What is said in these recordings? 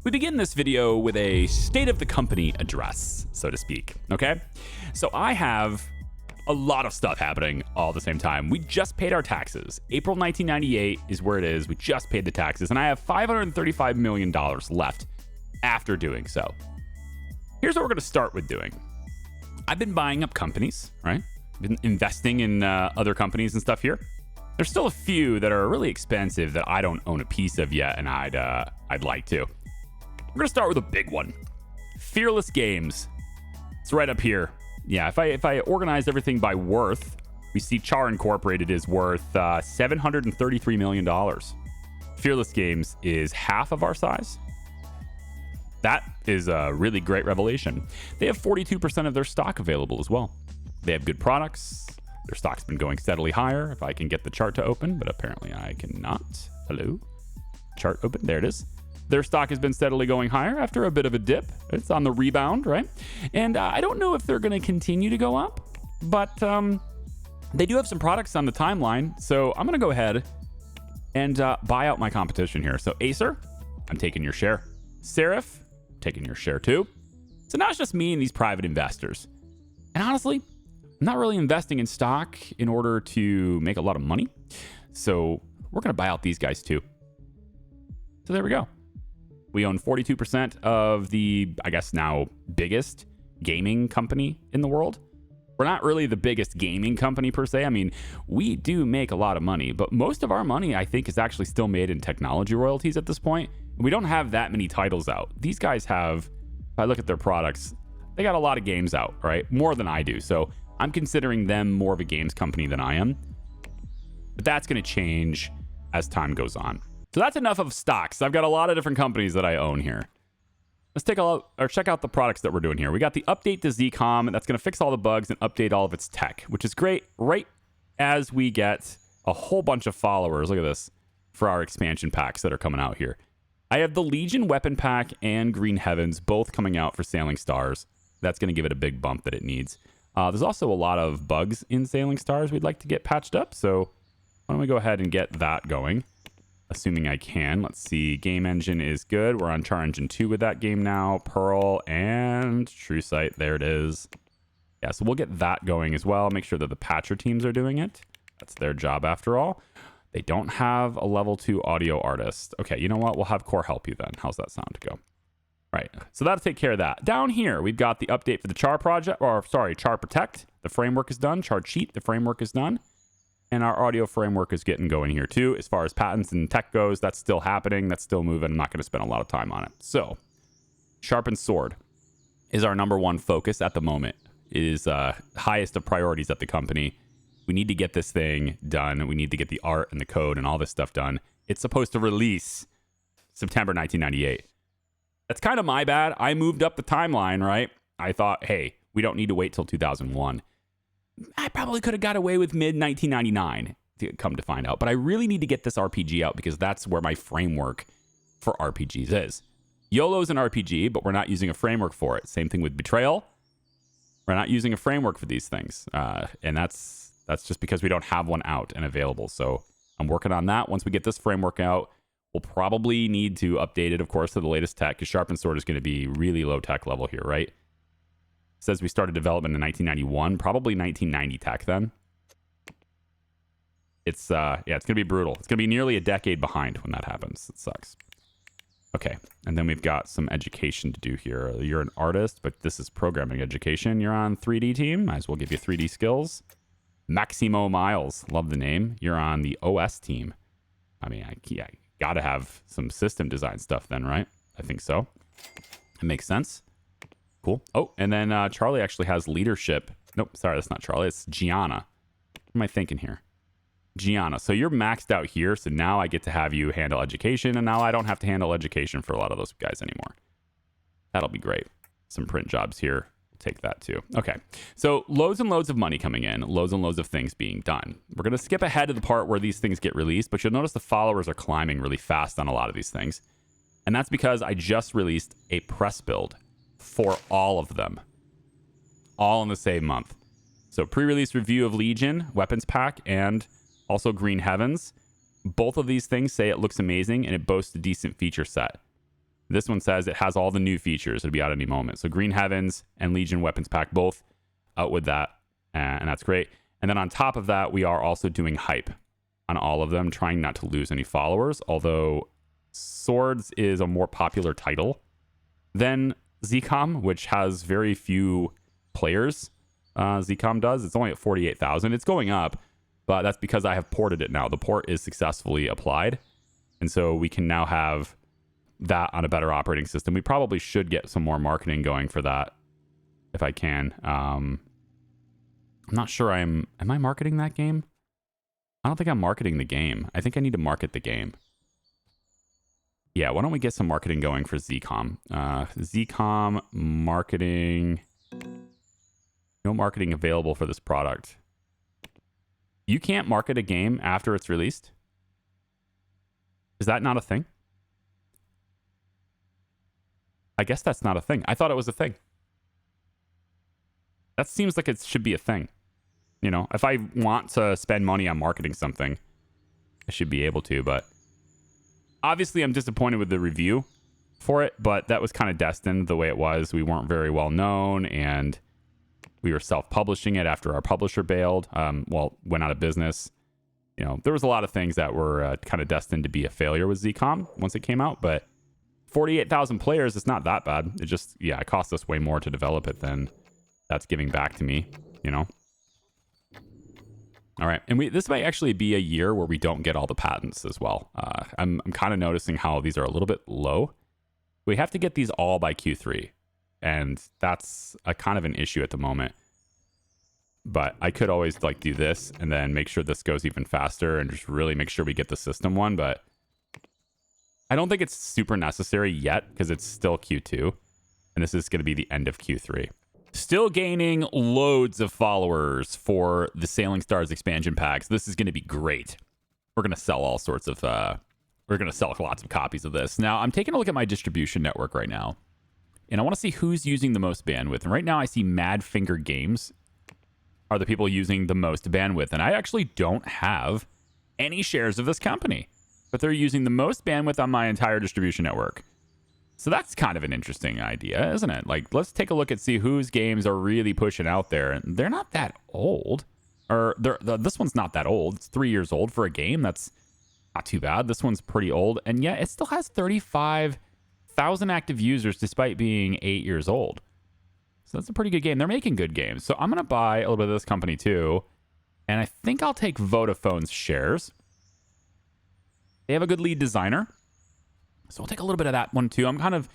We begin this video with a state of the company address, so to speak, okay? So I have a lot of stuff happening all at the same time. We just paid our taxes. April 1998 is where it is. We just paid the taxes, and I have $535 million left after doing so. Here's what we're going to start with doing. I've been buying up companies, right? Been investing in other companies and stuff here. There's still a few that are really expensive that I don't own a piece of yet, and I'd like to. We're going to start with a big one. Fearless Games. It's right up here. Yeah, if I organize everything by worth, we see Char Incorporated is worth $733 million. Fearless Games is half of our size. That is a really great revelation. They have 42% of their stock available as well. They have good products. Their stock's been going steadily higher. If I can get the chart to open, but apparently I cannot. Hello? Chart open. There it is. Their stock has been steadily going higher after a bit of a dip. It's on the rebound, right? And I don't know if they're going to continue to go up, but they do have some products on the timeline. So I'm going to go ahead and buy out my competition here. So Acer, I'm taking your share. Serif, taking your share too. So now it's just me and these private investors. And honestly, I'm not really investing in stock in order to make a lot of money. So we're going to buy out these guys too. So there we go. We own 42% of the, I guess now, biggest gaming company in the world. We're not really the biggest gaming company per se. I mean, we do make a lot of money, but most of our money, I think, is actually still made in technology royalties at this point. We don't have that many titles out. These guys have, if I look at their products, they got a lot of games out, right? More than I do. So I'm considering them more of a games company than I am. But that's going to change as time goes on. So that's enough of stocks. I've got a lot of different companies that I own here. Let's take a look or check out the products that we're doing here. We got the update to Zcom. That's going to fix all the bugs and update all of its tech, which is great right as we get a whole bunch of followers. Look at this for our expansion packs that are coming out here. I have the Legion Weapon Pack and Green Heavens both coming out for Sailing Stars. That's going to give it a big bump that it needs. There's also a lot of bugs in Sailing Stars we'd like to get patched up. So why don't we go ahead and get that going? Assuming I can. Let's see. Game engine is good. We're on Char Engine 2 with that game now. Pearl and True Sight. There it is. Yeah, so we'll get that going as well. Make sure that the patcher teams are doing it. That's their job after all. They don't have a level 2 audio artist. Okay, you know what? We'll have Core help you then. How's that sound to go? Right. So that'll take care of that. Down here, we've got the update for the Char project, or sorry, Char Protect. The framework is done. Char Cheat, the framework is done. And our audio framework is getting going here too. As far as patents and tech goes, that's still happening. That's still moving. I'm not going to spend a lot of time on it. So, Sharpened Sword is our number one focus at the moment. It is highest of priorities at the company. We need to get this thing done. We need to get the art and the code and all this stuff done. It's supposed to release September 1998. That's kind of my bad. I moved up the timeline, right? I thought, hey, we don't need to wait till 2001. I probably could have got away with mid-1999 to come to find out. But I really need to get this RPG out because that's where my framework for RPGs is. YOLO's an RPG, but we're not using a framework for it. Same thing with Betrayal. We're not using a framework for these things. And that's just because we don't have one out and available. So I'm working on that. Once we get this framework out, we'll probably need to update it, of course, to the latest tech because Sharpened Sword is going to be really low tech level here, right? Says we started development in 1991, probably 1990 tech then. It's it's going to be brutal. It's going to be nearly a decade behind when that happens. It sucks. Okay, and then we've got some education to do here. You're an artist, but this is programming education. You're on 3D team. Might as well give you 3D skills. Maximo Miles, love the name. You're on the OS team. I mean, I got to have some system design stuff then, right? I think so. It makes sense. Cool. Oh, and then Charlie actually has leadership. Nope, sorry, that's not Charlie. It's Gianna. What am I thinking here? Gianna. So you're maxed out here. So now I get to have you handle education. And now I don't have to handle education for a lot of those guys anymore. That'll be great. Some print jobs here. We'll take that too. Okay. So loads and loads of money coming in. Loads and loads of things being done. We're going to skip ahead to the part where these things get released. But you'll notice the followers are climbing really fast on a lot of these things. And that's because I just released a press build for all of them, all in the same month. So pre-release review of Legion, Weapons Pack, and also Green Heavens. Both of these things say it looks amazing and it boasts a decent feature set. This one says it has all the new features. It'll be out any moment. So Green Heavens and Legion Weapons Pack both out with that, and that's great. And then on top of that, we are also doing hype on all of them, trying not to lose any followers, although Swords is a more popular title than ZCOM, which has very few players. ZCOM does. It's only at 48,000. It's going up, but that's because I have ported it now. The port is successfully applied, and so we can now have that on a better operating system. We probably should get some more marketing going for that if I can. I'm not sure am I marketing that game? I don't think I'm marketing the game. I think I need to market the game. Yeah, why don't we get some marketing going for ZCOM? ZCOM marketing. No marketing available for this product. You can't market a game after it's released? Is that not a thing? I guess that's not a thing. I thought it was a thing. That seems like it should be a thing. You know, if I want to spend money on marketing something, I should be able to, but obviously I'm disappointed with the review for it, but that was kind of destined the way it was. We weren't very well known, and we were self-publishing it after our publisher bailed, went out of business. You know, there was a lot of things that were kind of destined to be a failure with ZCOM once it came out, but 48,000 players, it's not that bad. It just, it cost us way more to develop it than that's giving back to me, you know? All right, and this might actually be a year where we don't get all the patents as well. I'm kind of noticing how these are a little bit low. We have to get these all by Q3, and that's a kind of an issue at the moment. But I could always do this and then make sure this goes even faster and just really make sure we get the system one, but I don't think it's super necessary yet because it's still Q2, and this is going to be the end of Q3. Still gaining loads of followers for the Sailing Stars expansion packs. This is going to be great. We're going to sell all sorts of, we're going to sell lots of copies of this. Now, I'm taking a look at my distribution network right now, and I want to see who's using the most bandwidth. And right now, I see Madfinger Games are the people using the most bandwidth, and I actually don't have any shares of this company, but they're using the most bandwidth on my entire distribution network. So that's kind of an interesting idea, isn't it? Let's take a look and see whose games are really pushing out there. And they're not that old. Or this one's not that old. It's 3 years old for a game. That's not too bad. This one's pretty old. And yet it still has 35,000 active users despite being 8 years old. So that's a pretty good game. They're making good games. So I'm going to buy a little bit of this company too. And I think I'll take Vodafone's shares. They have a good lead designer. So we'll take a little bit of that one too. I'm kind of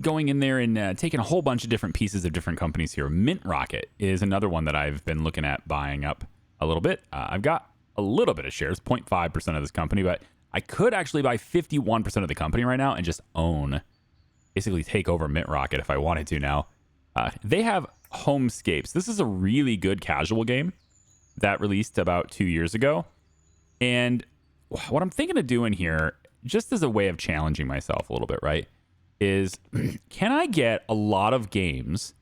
going in there and taking a whole bunch of different pieces of different companies here. Mint Rocket is another one that I've been looking at buying up a little bit. I've got a little bit of shares, 0.5% of this company, but I could actually buy 51% of the company right now and just basically take over Mint Rocket if I wanted to now. They have Homescapes. This is a really good casual game that released about 2 years ago. And what I'm thinking of doing here, just as a way of challenging myself a little bit, right, is can I get a lot of games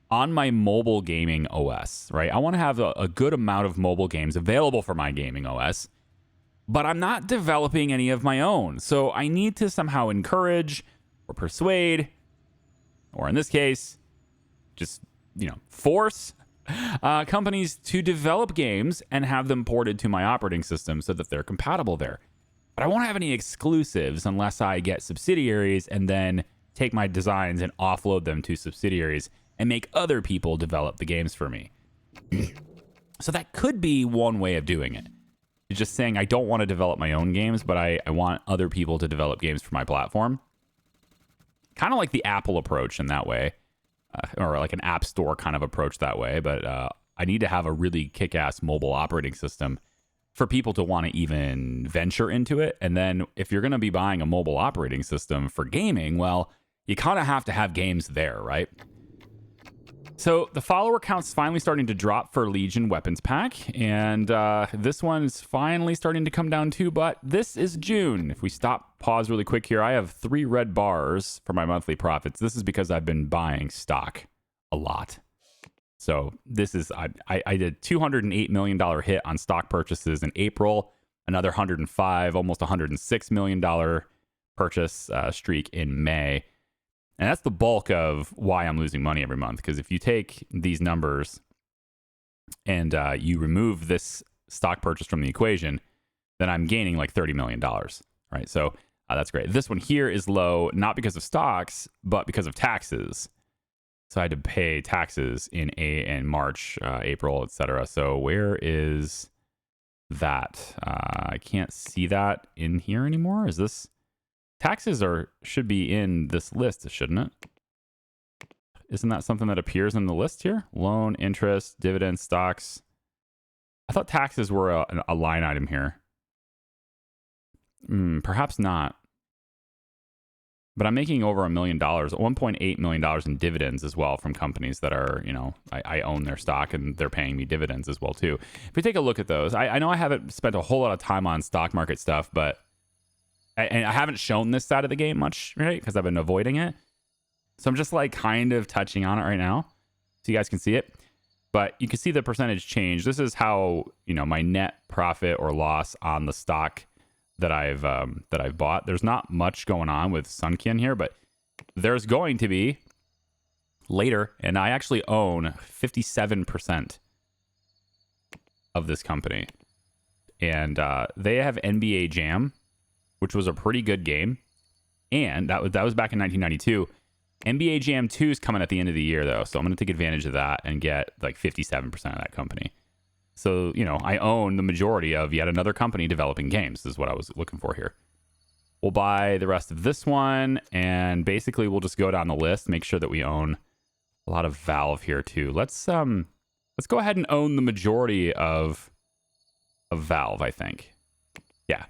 on my mobile gaming OS, right? I want to have a good amount of mobile games available for my gaming OS, but I'm not developing any of my own. So I need to somehow encourage or persuade, or in this case, just, force companies to develop games and have them ported to my operating system so that they're compatible there. But I won't have any exclusives unless I get subsidiaries and then take my designs and offload them to subsidiaries and make other people develop the games for me. So that could be one way of doing it. It's just saying I don't want to develop my own games, but I want other people to develop games for my platform. Kind of like the Apple approach in that way, or like an app store kind of approach that way. But I need to have a really kick-ass mobile operating system for people to want to even venture into it. And then if you're going to be buying a mobile operating system for gaming, well, you kind of have to have games there, right? So the follower count's finally starting to drop for Legion Weapons Pack. And this one's finally starting to come down too, but this is June. If we pause really quick here, I have 3 red bars for my monthly profits. This is because I've been buying stock a lot. So this is, I did $208 million hit on stock purchases in April, another $105, almost $106 million purchase streak in May. And that's the bulk of why I'm losing money every month. Because if you take these numbers and you remove this stock purchase from the equation, then I'm gaining like $30 million, right? So that's great. This one here is low, not because of stocks, but because of taxes. So I had to pay taxes in March, April, etc. So where is that? I can't see that in here anymore. Is this taxes should be in this list, shouldn't it? Isn't that something that appears in the list here? Loan, interest, dividends, stocks. I thought taxes were a line item here. Perhaps not. But I'm making over $1 million, $1.8 million in dividends as well from companies that are, I own their stock and they're paying me dividends as well too. If we take a look at those, I know I haven't spent a whole lot of time on stock market stuff, but I haven't shown this side of the game much, right? Because I've been avoiding it. So I'm just like kind of touching on it right now so you guys can see it. But you can see the percentage change. This is how, my net profit or loss on the stock that I've bought. There's not much going on with Sunkin here, but there's going to be later. And I actually own 57% of this company. And they have NBA Jam, which was a pretty good game. And that was back in 1992. NBA Jam 2 is coming at the end of the year, though. So I'm going to take advantage of that and get like 57% of that company. So, I own the majority of yet another company developing games, is what I was looking for here. We'll buy the rest of this one, and basically we'll just go down the list, make sure that we own a lot of Valve here too. Let's go ahead and own the majority of Valve, I think. Yeah.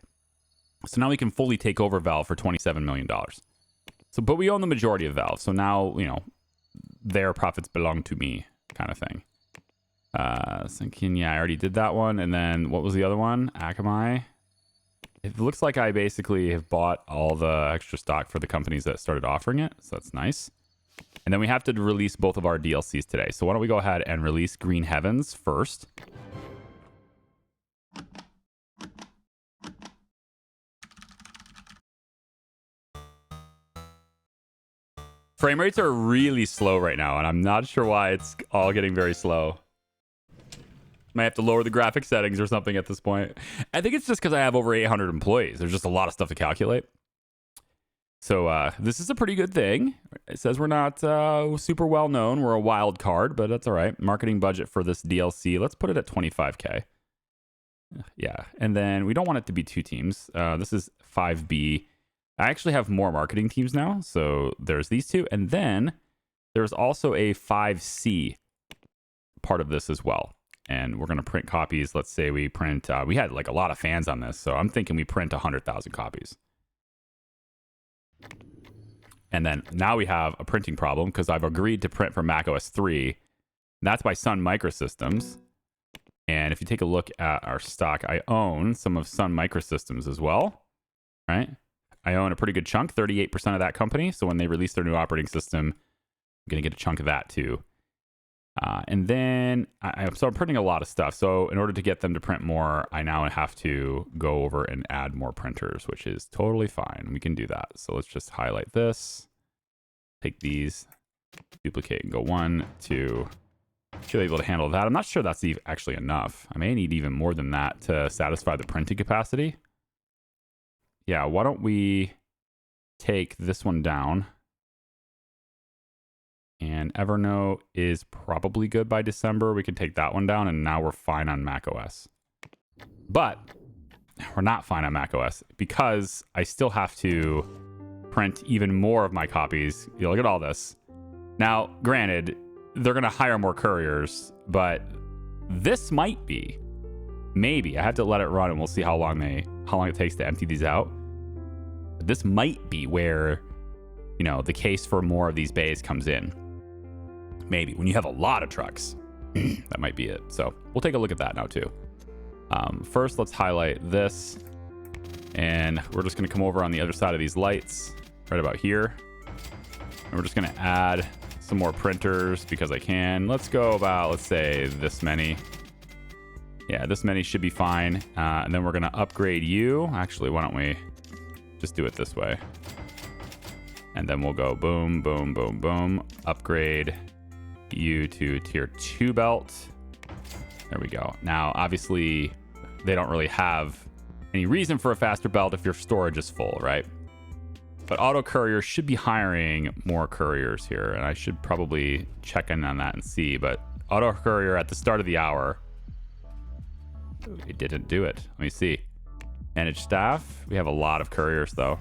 So now we can fully take over Valve for $27 million. So, but we own the majority of Valve. So now, their profits belong to me kind of thing. Thinking, yeah, I already did that one. And then what was the other one? Akamai. It looks like I basically have bought all the extra stock for the companies that started offering it. So that's nice. And then we have to release both of our DLCs today. So why don't we go ahead and release Green Heavens first. Frame rates are really slow right now, and I'm not sure why it's all getting very slow. Might have to lower the graphic settings or something at this point. I think it's just because I have over 800 employees. There's just a lot of stuff to calculate. So this is a pretty good thing. It says we're not super well known. We're a wild card, but that's all right. Marketing budget for this DLC, let's put it at 25K. Yeah, and then we don't want it to be 2 teams. This is 5B. I actually have more marketing teams now. So there's these 2. And then there's also a 5C part of this as well. And we're going to print copies. Let's say we print, we had like a lot of fans on this. So I'm thinking we print 100,000 copies. And then now we have a printing problem because I've agreed to print for macOS 3. That's by Sun Microsystems. And if you take a look at our stock, I own some of Sun Microsystems as well, right? I own a pretty good chunk, 38% of that company. So when they release their new operating system, I'm going to get a chunk of that too. And then, so I'm printing a lot of stuff. So in order to get them to print more, I now have to go over and add more printers, which is totally fine. We can do that. So let's just highlight this, take these, duplicate and go 1, 2. Should be able to handle that. I'm not sure that's actually enough. I may need even more than that to satisfy the printing capacity. Yeah, why don't we take this one down? And Evernote is probably good by December. We can take that one down, and now we're fine on macOS. But we're not fine on macOS because I still have to print even more of my copies. You look at all this. Now, granted, they're going to hire more couriers, but this might be, maybe, I have to let it run and we'll see how long it takes to empty these out. But this might be where, the case for more of these bays comes in. Maybe when you have a lot of trucks, that might be it. So we'll take a look at that now too. First, let's highlight this, and we're just going to come over on the other side of these lights right about here. And we're just going to add some more printers because I can. Let's go about, let's say this many. Yeah, this many should be fine. And then we're going to upgrade you. Actually, why don't we just do it this way? And then we'll go boom, boom, boom, boom. Upgrade you to tier 2 belt. There we go. Now, obviously, they don't really have any reason for a faster belt if your storage is full, right? But auto courier should be hiring more couriers here, and I should probably check in on that and see. But auto courier at the start of the hour, it didn't do it. Let me see. Manage staff. We have a lot of couriers though.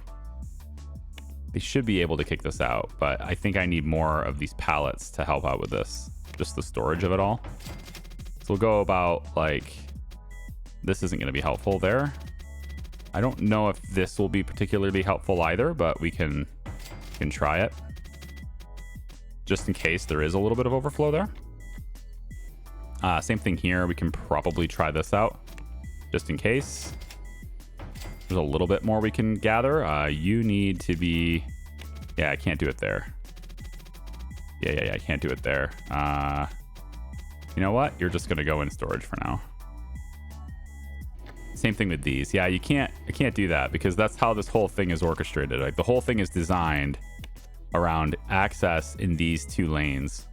They should be able to kick this out, but I think I need more of these pallets to help out with this. Just the storage of it all. So we'll go about like, this isn't going to be helpful there. I don't know if this will be particularly helpful either, but we can try it. Just in case there is a little bit of overflow there. Same thing here. We can probably try this out just in case. There's a little bit more we can gather. You need to be... Yeah, I can't do it there. Yeah, I can't do it there. You know what? You're just going to go in storage for now. Same thing with these. Yeah, I can't do that because that's how this whole thing is orchestrated. Like the whole thing is designed around access in these 2 lanes.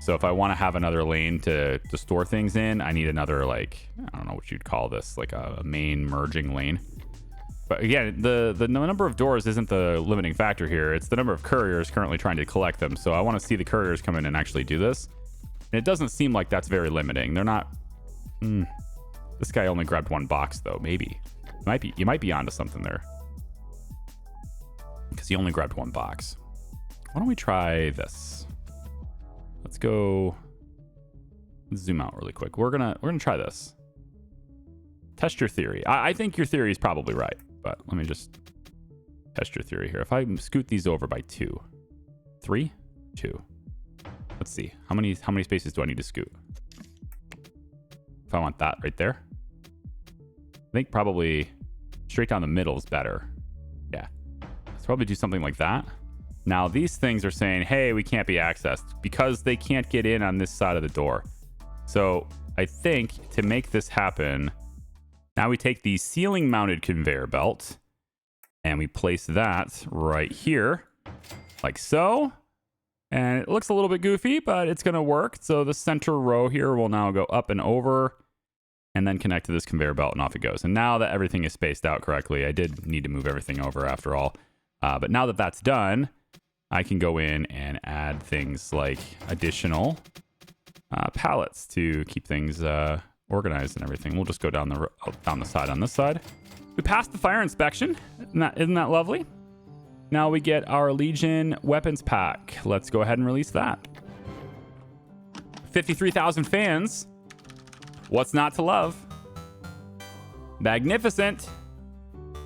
So if I want to have another lane to store things in, I need another, like, I don't know what you'd call this, like a main merging lane. But again, the number of doors isn't the limiting factor here. It's the number of couriers currently trying to collect them. So I want to see the couriers come in and actually do this. And it doesn't seem like that's very limiting. They're not... This guy only grabbed 1 box, though. Maybe. You might be onto something there. Because he only grabbed 1 box. Why don't we try this? Let's go... Let's zoom out really quick. We're gonna try this. Test your theory. I think your theory is probably right, but let me just test your theory here. If I scoot these over by 2, 3, 2. Let's see. How many spaces do I need to scoot? If I want that right there. I think probably straight down the middle is better. Yeah. Let's probably do something like that. Now these things are saying, hey, we can't be accessed because they can't get in on this side of the door. So I think to make this happen, now we take the ceiling mounted conveyor belt and we place that right here like so. And it looks a little bit goofy, but it's going to work. So the center row here will now go up and over and then connect to this conveyor belt and off it goes. And now that everything is spaced out correctly, I did need to move everything over after all. But now that that's done, I can go in and add things like additional pallets to keep things organized and everything. We'll just go down the side on this side. We passed the fire inspection. Isn't that lovely? Now we get our Legion weapons pack. Let's go ahead and release that. 53,000 fans. What's not to love? Magnificent.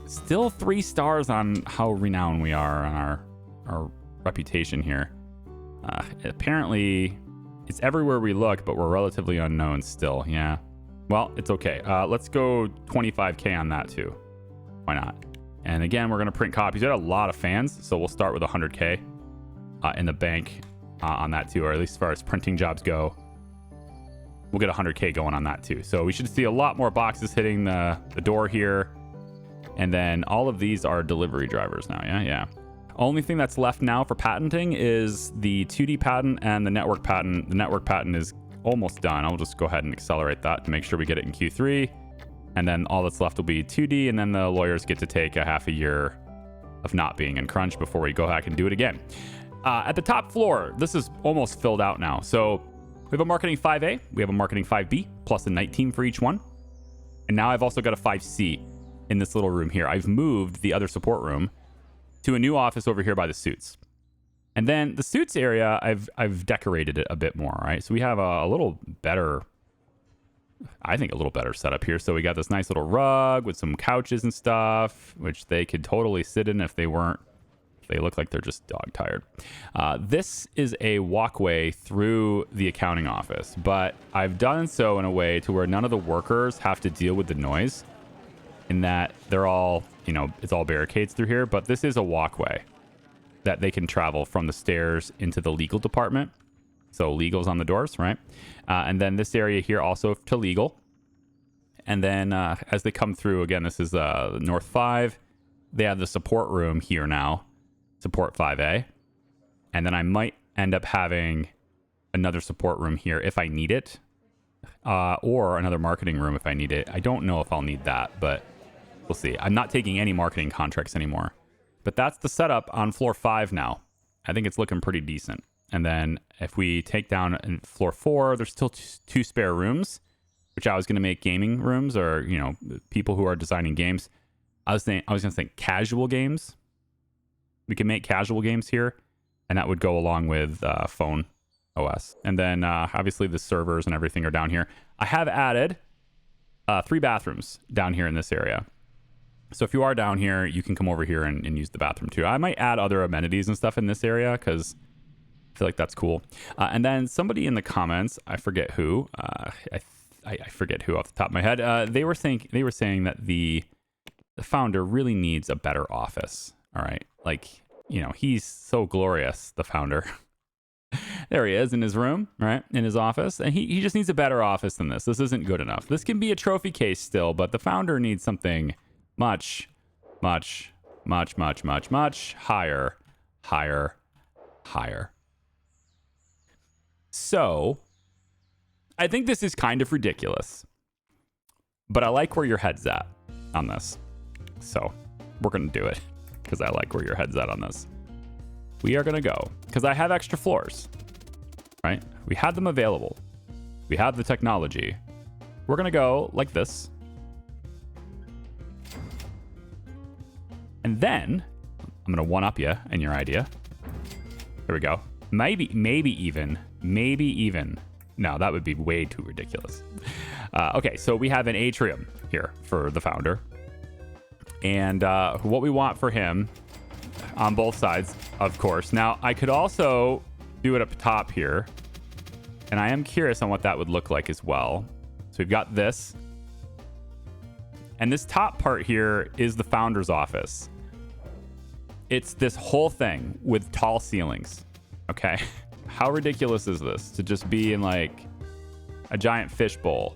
Still 3 stars on how renowned we are on our reputation here. Apparently, it's everywhere we look, but we're relatively unknown still. Yeah. Well, it's okay. Let's go 25K on that too. Why not? And again, we're going to print copies. We had a lot of fans, so we'll start with 100K in the bank on that too, or at least as far as printing jobs go. We'll get 100K going on that too. So we should see a lot more boxes hitting the door here. And then all of these are delivery drivers now. Yeah. Only thing that's left now for patenting is the 2D patent and the network patent. The network patent is almost done. I'll just go ahead and accelerate that to make sure we get it in Q3. And then all that's left will be 2D, and then the lawyers get to take a half a year of not being in crunch before we go back and do it again. At the top floor, this is almost filled out now. So we have a marketing 5A, we have a marketing 5B, plus a night team for each one. And now I've also got a 5C in this little room here. I've moved the other support room to a new office over here by the suits. And then the suits area, I've decorated it a bit more, right? So we have a little better... I think a little better setup here. So we got this nice little rug with some couches and stuff, which they could totally sit in if they weren't. They look like they're just dog tired. This is a walkway through the accounting office, but I've done so in a way to where none of the workers have to deal with the noise in that they're all, it's all barricades through here, but this is a walkway that they can travel from the stairs into the legal department. So legal's on the doors, right? And then this area here also to legal. And then as they come through, again, this is North 5. They have the support room here now. support 5A. And then I might end up having another support room here if I need it, or another marketing room if I need it. I don't know if I'll need that, but we'll see. I'm not taking any marketing contracts anymore. But that's the setup on floor 5 now. I think it's looking pretty decent. And then if we take down floor 4, there's still 2 spare rooms, which I was going to make gaming rooms, or, you know, people who are designing games. I was going to think casual games. We can make casual games here, and that would go along with phone OS. And then obviously the servers and everything are down here. I have added 3 bathrooms down here in this area. So if you are down here, you can come over here and use the bathroom too. I might add other amenities and stuff in this area because I feel like that's cool. And then somebody in the comments, I forget who, I forget who off the top of my head, they were saying that the founder really needs a better office. All right. Like, you know, he's so glorious, the founder. There he is in his room, right? In his office. And he just needs a better office than this. This isn't good enough. This can be a trophy case still, but the founder needs something much, much, much, much, much, much higher, higher, higher. So I think this is kind of ridiculous, but I like where your head's at on this. So we're going to do it because I like where your head's at on this. We are going to go because I have extra floors, right? We had them available. We have the technology. We're going to go like this. And then I'm going to one-up you and your idea. There we go. Maybe even. No, that would be way too ridiculous. Okay, so we have an atrium here for the founder. And what we want for him on both sides, of course. Now, I could also do it up top here. And I am curious on what that would look like as well. So we've got this. And this top part here is the founder's office. It's this whole thing with tall ceilings. Okay. How ridiculous is this to just be in like a giant fishbowl?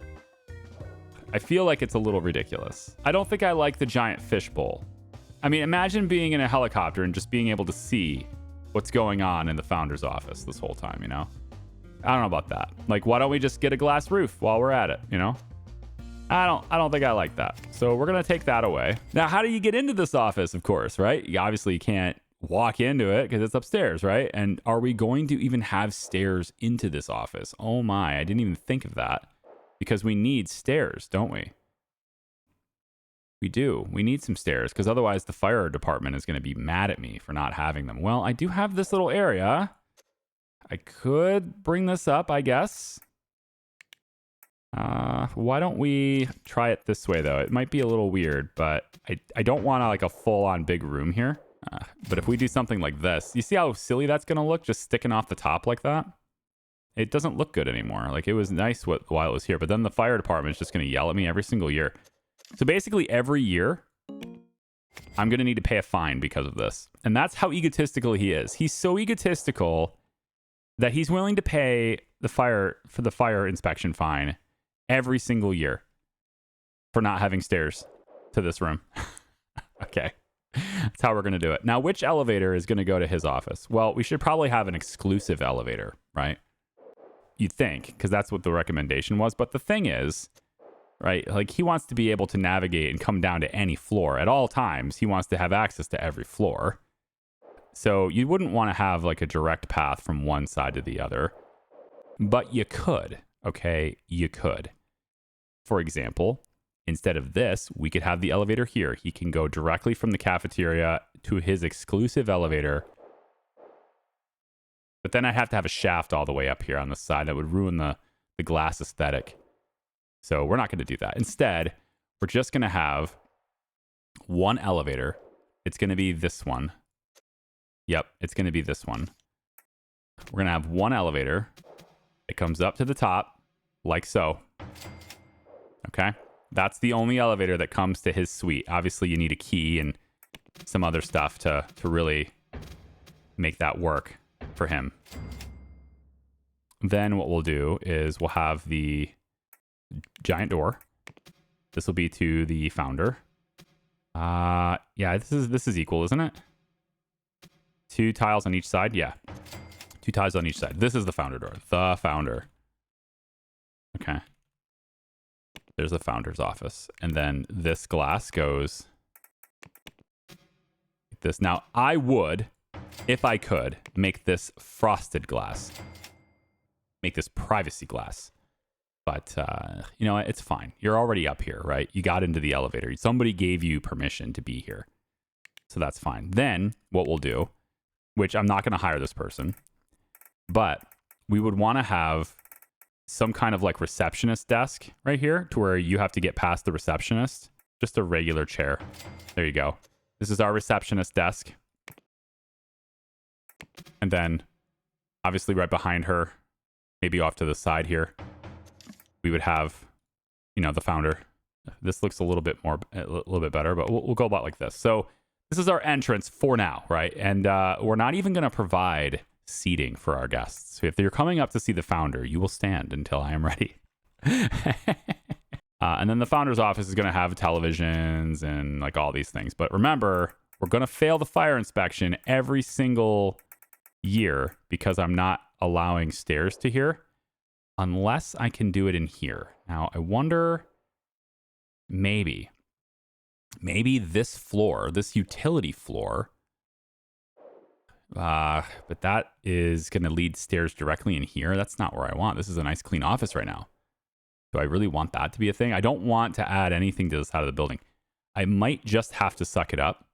I feel like it's a little ridiculous. I don't think I like the giant fishbowl. I mean, imagine being in a helicopter and just being able to see what's going on in the founder's office this whole time, you know? I don't know about that. Like, why don't we just get a glass roof while we're at it, you know? I don't think I like that. So we're going to take that away. Now, how do you get into this office, of course, right? You obviously can't walk into it because it's upstairs, right? And are we going to even have stairs into this office? Oh my, I didn't even think of that. Because we need stairs, don't we? We do. We need some stairs because otherwise the fire department is going to be mad at me for not having them. Well, I do have this little area. I could bring this up, I guess. Why don't we try it this way, though? It might be a little weird, but I don't want like a full-on big room here. But if we do something like this, you see how silly that's going to look just sticking off the top like that? It doesn't look good anymore. Like, it was nice while it was here, but then the fire department is just going to yell at me every single year. So basically every year, I'm going to need to pay a fine because of this. And that's how egotistical he is. He's so egotistical that he's willing to pay the fire inspection fine every single year for not having stairs to this room. Okay. That's how we're going to do it. Now, which elevator is going to go to his office? Well, we should probably have an exclusive elevator, right? You'd think, because that's what the recommendation was. But the thing is, right, like he wants to be able to navigate and come down to any floor at all times. He wants to have access to every floor. So you wouldn't want to have like a direct path from one side to the other. But you could, okay? You could. For example, instead of this, we could have the elevator here. He can go directly from the cafeteria to his exclusive elevator. But then I'd have to have a shaft all the way up here on the side. That would ruin the glass aesthetic. So we're not going to do that. Instead, we're just going to have one elevator. It's going to be this one. Yep, it's going to be this one. We're going to have one elevator. It comes up to the top, like so. Okay? That's the only elevator that comes to his suite. Obviously, you need a key and some other stuff to really make that work for him. Then what we'll do is we'll have the giant door. This will be to the founder. Yeah, this is equal, isn't it? 2 tiles on each side. Yeah. 2 tiles on each side. This is the founder door. The founder. Okay. There's the founder's office. And then this glass goes like this. Now, I would, if I could, make this frosted glass. Make this privacy glass. But, you know, it's fine. You're already up here, right? You got into the elevator. Somebody gave you permission to be here. So that's fine. Then what we'll do, which I'm not going to hire this person, but we would want to have some kind of like receptionist desk right here to where you have to get past the receptionist. Just a regular chair. There you go. This is our receptionist desk. And then obviously right behind her, maybe off to the side here, we would have, you know, the founder. This looks a little bit better, but we'll go about like this. So this is our entrance for now, right? And we're not even going to provide seating for our guests. So if you're coming up to see the founder, you will stand until I am ready. And then the founder's office is going to have televisions and like all these things. But remember, we're going to fail the fire inspection every single year because I'm not allowing stairs to here unless I can do it in here. Now, I wonder, maybe this floor, this utility floor, but that is going to lead stairs directly in here. That's not where I want. This is a nice clean office right now. Do I really want that to be a thing? I don't want to add anything to this side of the building. I might just have to suck it up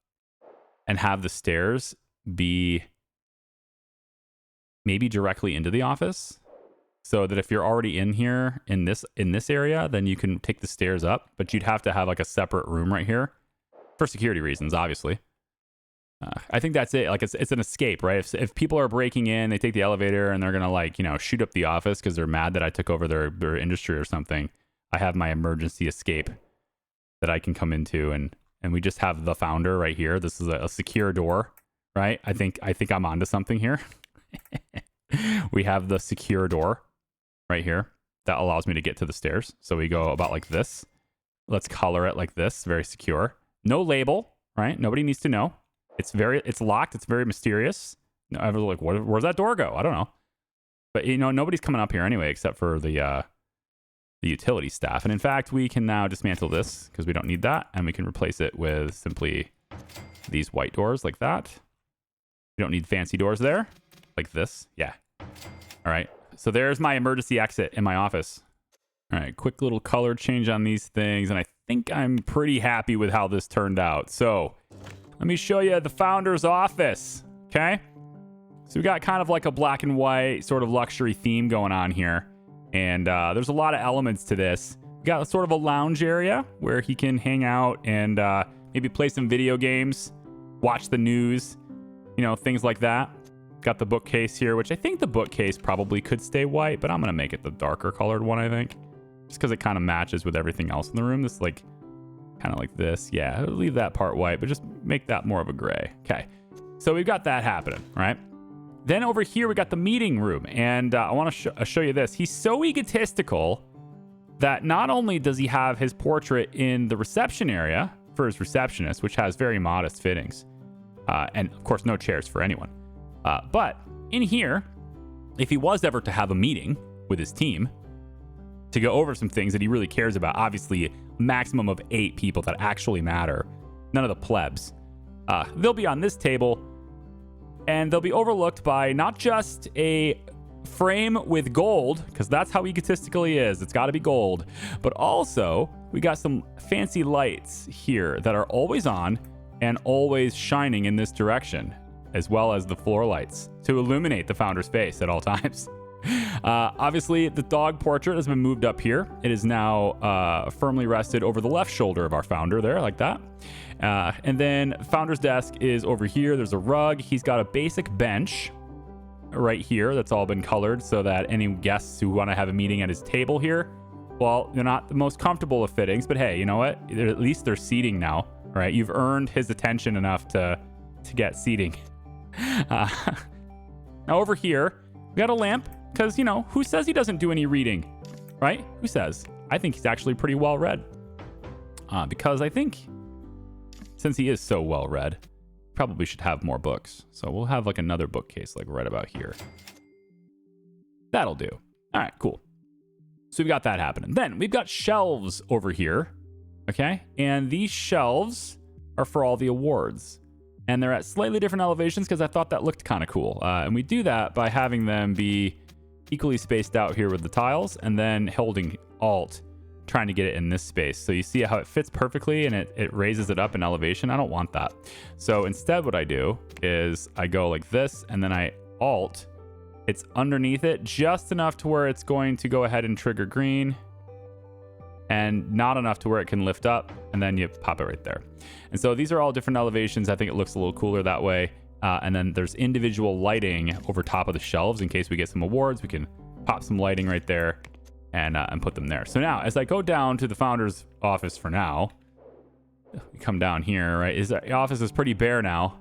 and have the stairs be maybe directly into the office, so that if you're already in here in this area, then you can take the stairs up, but you'd have to have like a separate room right here for security reasons, obviously. I think that's it. Like it's an escape, right? If people are breaking in, they take the elevator and they're gonna like, you know, shoot up the office because they're mad that I took over their industry or something. I have my emergency escape that I can come into, and we just have the founder right here. This is a secure door, right? I think I'm onto something here. We have the secure door right here that allows me to get to the stairs. So we go about like this. Let's color it like this, very secure. No label, right? Nobody needs to know. It's locked. It's very mysterious. No, everyone's like, where's that door go? I don't know. But you know, nobody's coming up here anyway, except for the utility staff. And in fact, we can now dismantle this because we don't need that, and we can replace it with simply these white doors like that. We don't need fancy doors there, like this. Yeah. All right. So there's my emergency exit in my office. All right, quick little color change on these things, and I think I'm pretty happy with how this turned out. So let me show you the founder's office, okay? So we got kind of like a black and white sort of luxury theme going on here, and there's a lot of elements to this. We got sort of a lounge area where he can hang out and maybe play some video games, watch the news, you know, things like that. Got the bookcase here, which I think the bookcase probably could stay white, but I'm going to make it the darker colored one, I think. Just because it kind of matches with everything else in the room. This like, kind of like this. Yeah, I'll leave that part white, but just make that more of a gray. Okay, so we've got that happening, right? Then over here, we got the meeting room. And I want to show you this. He's so egotistical that not only does he have his portrait in the reception area for his receptionist, which has very modest fittings, and of course, no chairs for anyone. But in here, if he was ever to have a meeting with his team to go over some things that he really cares about, obviously maximum of 8 people that actually matter, none of the plebs, they'll be on this table, and they'll be overlooked by not just a frame with gold, because that's how egotistical he is, it's got to be gold, but also we got some fancy lights here that are always on and always shining in this direction, as well as the floor lights to illuminate the founder's face at all times. Obviously, the dog portrait has been moved up here. It is now firmly rested over the left shoulder of our founder there, like that. And then founder's desk is over here. There's a rug. He's got a basic bench right here that's all been colored so that any guests who want to have a meeting at his table here, well, they're not the most comfortable of fittings, but hey, you know what? At least they're seating now, right? You've earned his attention enough to get seating. Now over here, we got a lamp because, you know, who says he doesn't do any reading, right? Who says? I think he's actually pretty well read because I think since he is so well read, probably should have more books. So we'll have like another bookcase like right about here. That'll do. All right, cool. So we've got that happening. Then we've got shelves over here. Okay. And these shelves are for all the awards. And they're at slightly different elevations because I thought that looked kind of cool. And we do that by having them be equally spaced out here with the tiles and then holding Alt, trying to get it in this space. So you see how it fits perfectly and it raises it up in elevation. I don't want that. So instead what I do is I go like this and then I Alt. It's underneath it just enough to where it's going to go ahead and trigger green and not enough to where it can lift up, and then you pop it right there. And so these are all different elevations. I think it looks a little cooler that way. And then there's individual lighting over top of the shelves in case we get some awards. We can pop some lighting right there and put them there. So now as I go down to the founder's office for now, we come down here, right? His office is pretty bare now.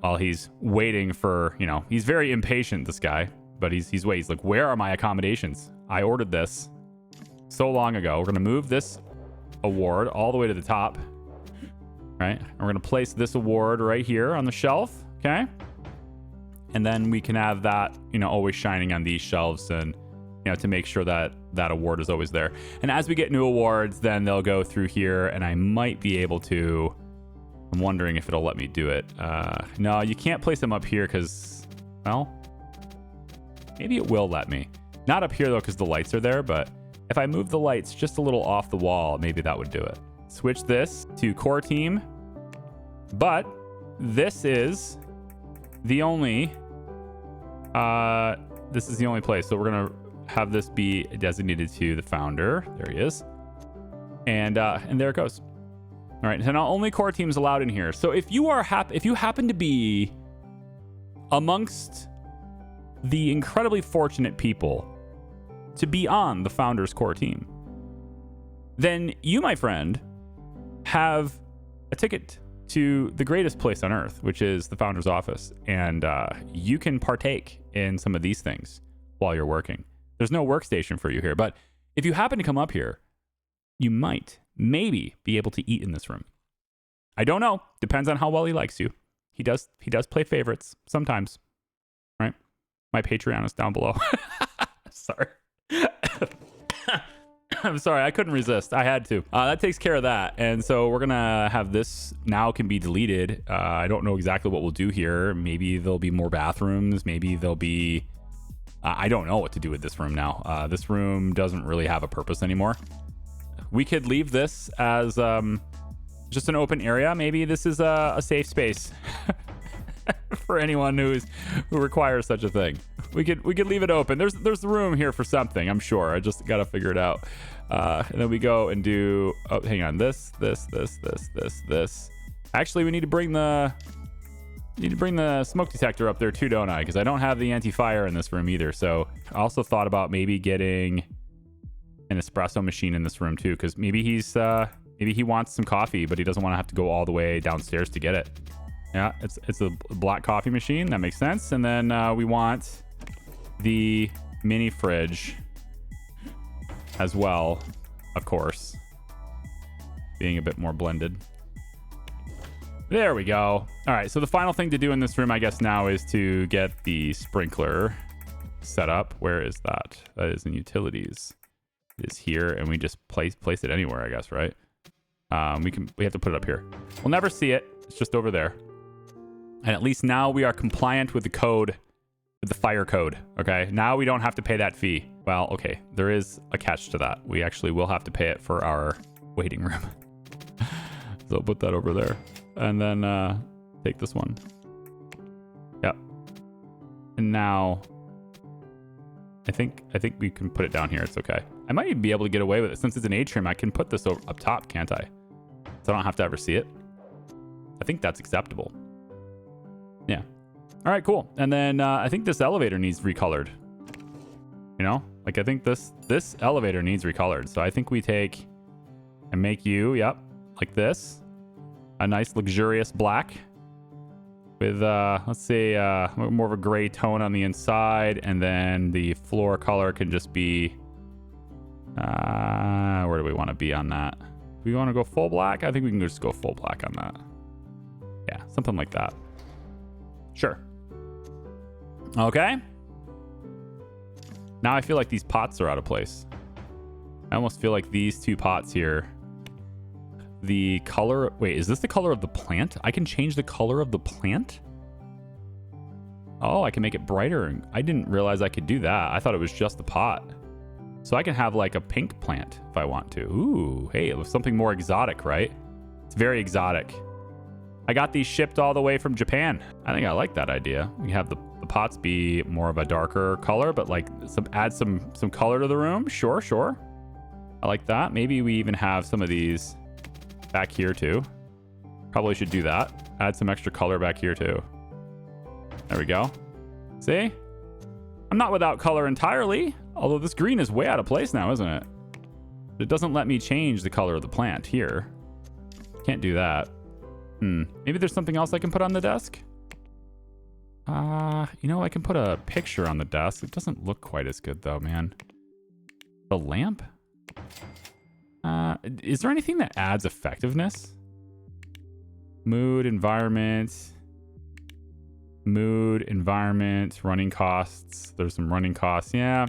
While he's waiting for, he's very impatient, this guy, but he's waiting. He's like, where are my accommodations? I ordered this so long ago. We're going to move this award all the way to the top, right? And we're going to place this award right here on the shelf, okay? And then we can have that, always shining on these shelves and, to make sure that that award is always there. And as we get new awards, then they'll go through here and I might be able to... I'm wondering if it'll let me do it. No, you can't place them up here because, well, maybe it will let me. Not up here, though, because the lights are there, but if I move the lights just a little off the wall, maybe that would do it. Switch this to core team, but this is the only, place. So we're going to have this be designated to the founder. There he is. And there it goes. All right, so now only core teams allowed in here. So if you happen to be amongst the incredibly fortunate people to be on the founder's core team, then you, my friend, have a ticket to the greatest place on earth, which is the founder's office. And you can partake in some of these things while you're working. There's no workstation for you here, but if you happen to come up here, you might maybe be able to eat in this room. I don't know. Depends on how well he likes you. He does play favorites sometimes, right? My Patreon is down below. Sorry. I'm sorry. I couldn't resist. I had to. That takes care of that. And so we're going to have this now can be deleted. I don't know exactly what we'll do here. Maybe there'll be more bathrooms. Maybe there'll be... I don't know what to do with this room now. This room doesn't really have a purpose anymore. We could leave this as just an open area. Maybe this is a safe space for anyone who requires such a thing. We could leave it open. There's room here for something, I'm sure. I just got to figure it out. And then we go and do. Oh, hang on. This. Actually, we need to bring the smoke detector up there too, don't I? Because I don't have the anti-fire in this room either. So I also thought about maybe getting an espresso machine in this room too, because maybe he wants some coffee, but he doesn't want to have to go all the way downstairs to get it. Yeah, it's a black coffee machine. That makes sense. And then we want the mini fridge as well, of course, being a bit more blended. There we go. All right, so the final thing to do in this room, I guess now, is to get the sprinkler set up. Where is that? That is in utilities. It is here, and we just place it anywhere, I guess, right? We have to put it up here. We'll never see it. It's just over there. And at least now we are compliant with the code, with the fire code. Okay, now we don't have to pay that fee. Well, okay, there is a catch to that. We actually will have to pay it for our waiting room. So I'll put that over there, and then take this one. Yep. And now I think we can put it down here. It's okay. I might even be able to get away with it. Since it's an atrium, I can put this up top, can't I? So I don't have to ever see it. I think that's acceptable. Yeah. All right, cool. And then I think this elevator needs recolored. Like I think this elevator needs recolored. So I think we take and make you, yep, like this. A nice luxurious black with, let's say, more of a gray tone on the inside. And then the floor color can just be... where do we want to be on that? Do we want to go full black? I think we can just go full black on that. Yeah, something like that. Sure. Okay. Now I feel like these pots are out of place. I almost feel like these two pots here. The color... Wait, is this the color of the plant? I can change the color of the plant? Oh, I can make it brighter. I didn't realize I could do that. I thought it was just the pot. So I can have like a pink plant if I want to. Ooh, hey, it was something more exotic, right? It's very exotic. I got these shipped all the way from Japan. I think I like that idea. We have the pots be more of a darker color, but like add some color to the room. Sure, sure. I like that. Maybe we even have some of these back here too. Probably should do that. Add some extra color back here too. There we go. See? I'm not without color entirely, although this green is way out of place now, isn't it? It doesn't let me change the color of the plant here. Can't do that. Maybe there's something else I can put on the desk? You know, I can put a picture on the desk. It doesn't look quite as good though, man. The lamp? Is there anything that adds effectiveness? Mood, environment, running costs. There's some running costs. Yeah,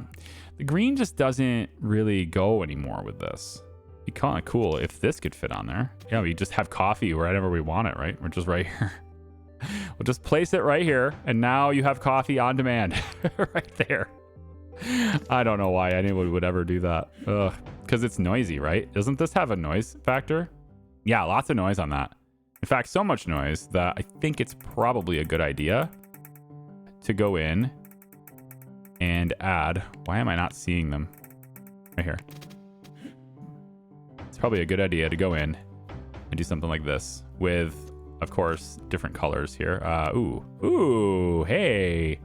the green just doesn't really go anymore with this. It'd be kind of cool if this could fit on there. Yeah, we just have coffee wherever we want it, right? We're just right here. We'll just place it right here, and now you have coffee on demand right there. I don't know why anyone would ever do that. Ugh, because it's noisy, right? Doesn't this have a noise factor? Yeah, lots of noise on that. In fact, so much noise that I think it's probably a good idea to go in and add... Why am I not seeing them? Right here. It's probably a good idea to go in and do something like this with, of course, different colors here. Ooh, hey.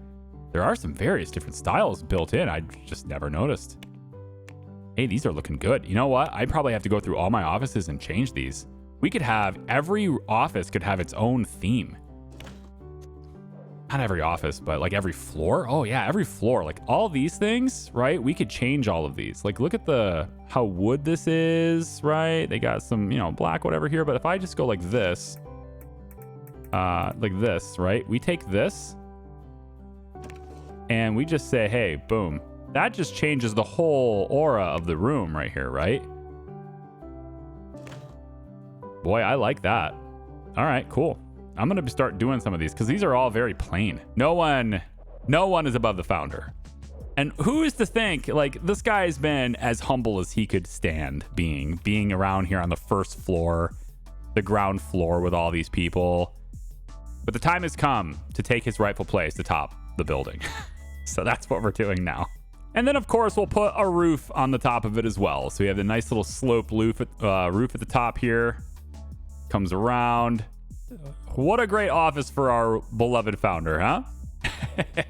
There are some various different styles built in. I just never noticed. Hey, these are looking good. You know what? I probably have to go through all my offices and change these. We could have, every office could have its own theme. Not every office, but like every floor. Oh yeah, every floor. Like all these things, right? We could change all of these. Like look at how wood this is, right? They got some, black, whatever here. But if I just go like this, right? We take this and we just say, hey, boom. That just changes the whole aura of the room right here, right? Boy, I like that. All right, cool. I'm going to start doing some of these because these are all very plain. No one is above the founder. And who is to think, like, this guy's been as humble as he could stand being around here on the first floor, the ground floor with all these people. But the time has come to take his rightful place atop the building. So that's what we're doing now. And then, of course, we'll put a roof on the top of it as well. So we have the nice little sloped roof at the top here. Comes around. What a great office for our beloved founder, huh?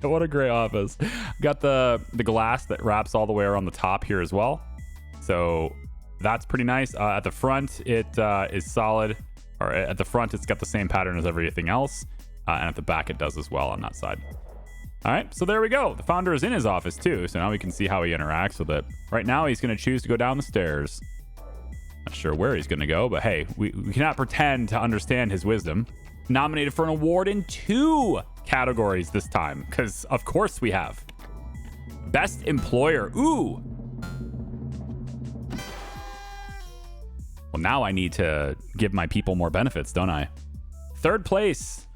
What a great office. Got the glass that wraps all the way around the top here as well. So that's pretty nice. At the front, it is solid. Or at the front, it's got the same pattern as everything else. And at the back, it does as well on that side. All right, so there we go. The founder is in his office too, so now we can see how he interacts with it. Right now, he's going to choose to go down the stairs. Not sure where he's going to go, but hey, we cannot pretend to understand his wisdom. Nominated for an award in 2 categories this time, because of course we have. Best Employer. Ooh. Well, now I need to give my people more benefits, don't I? 3rd place.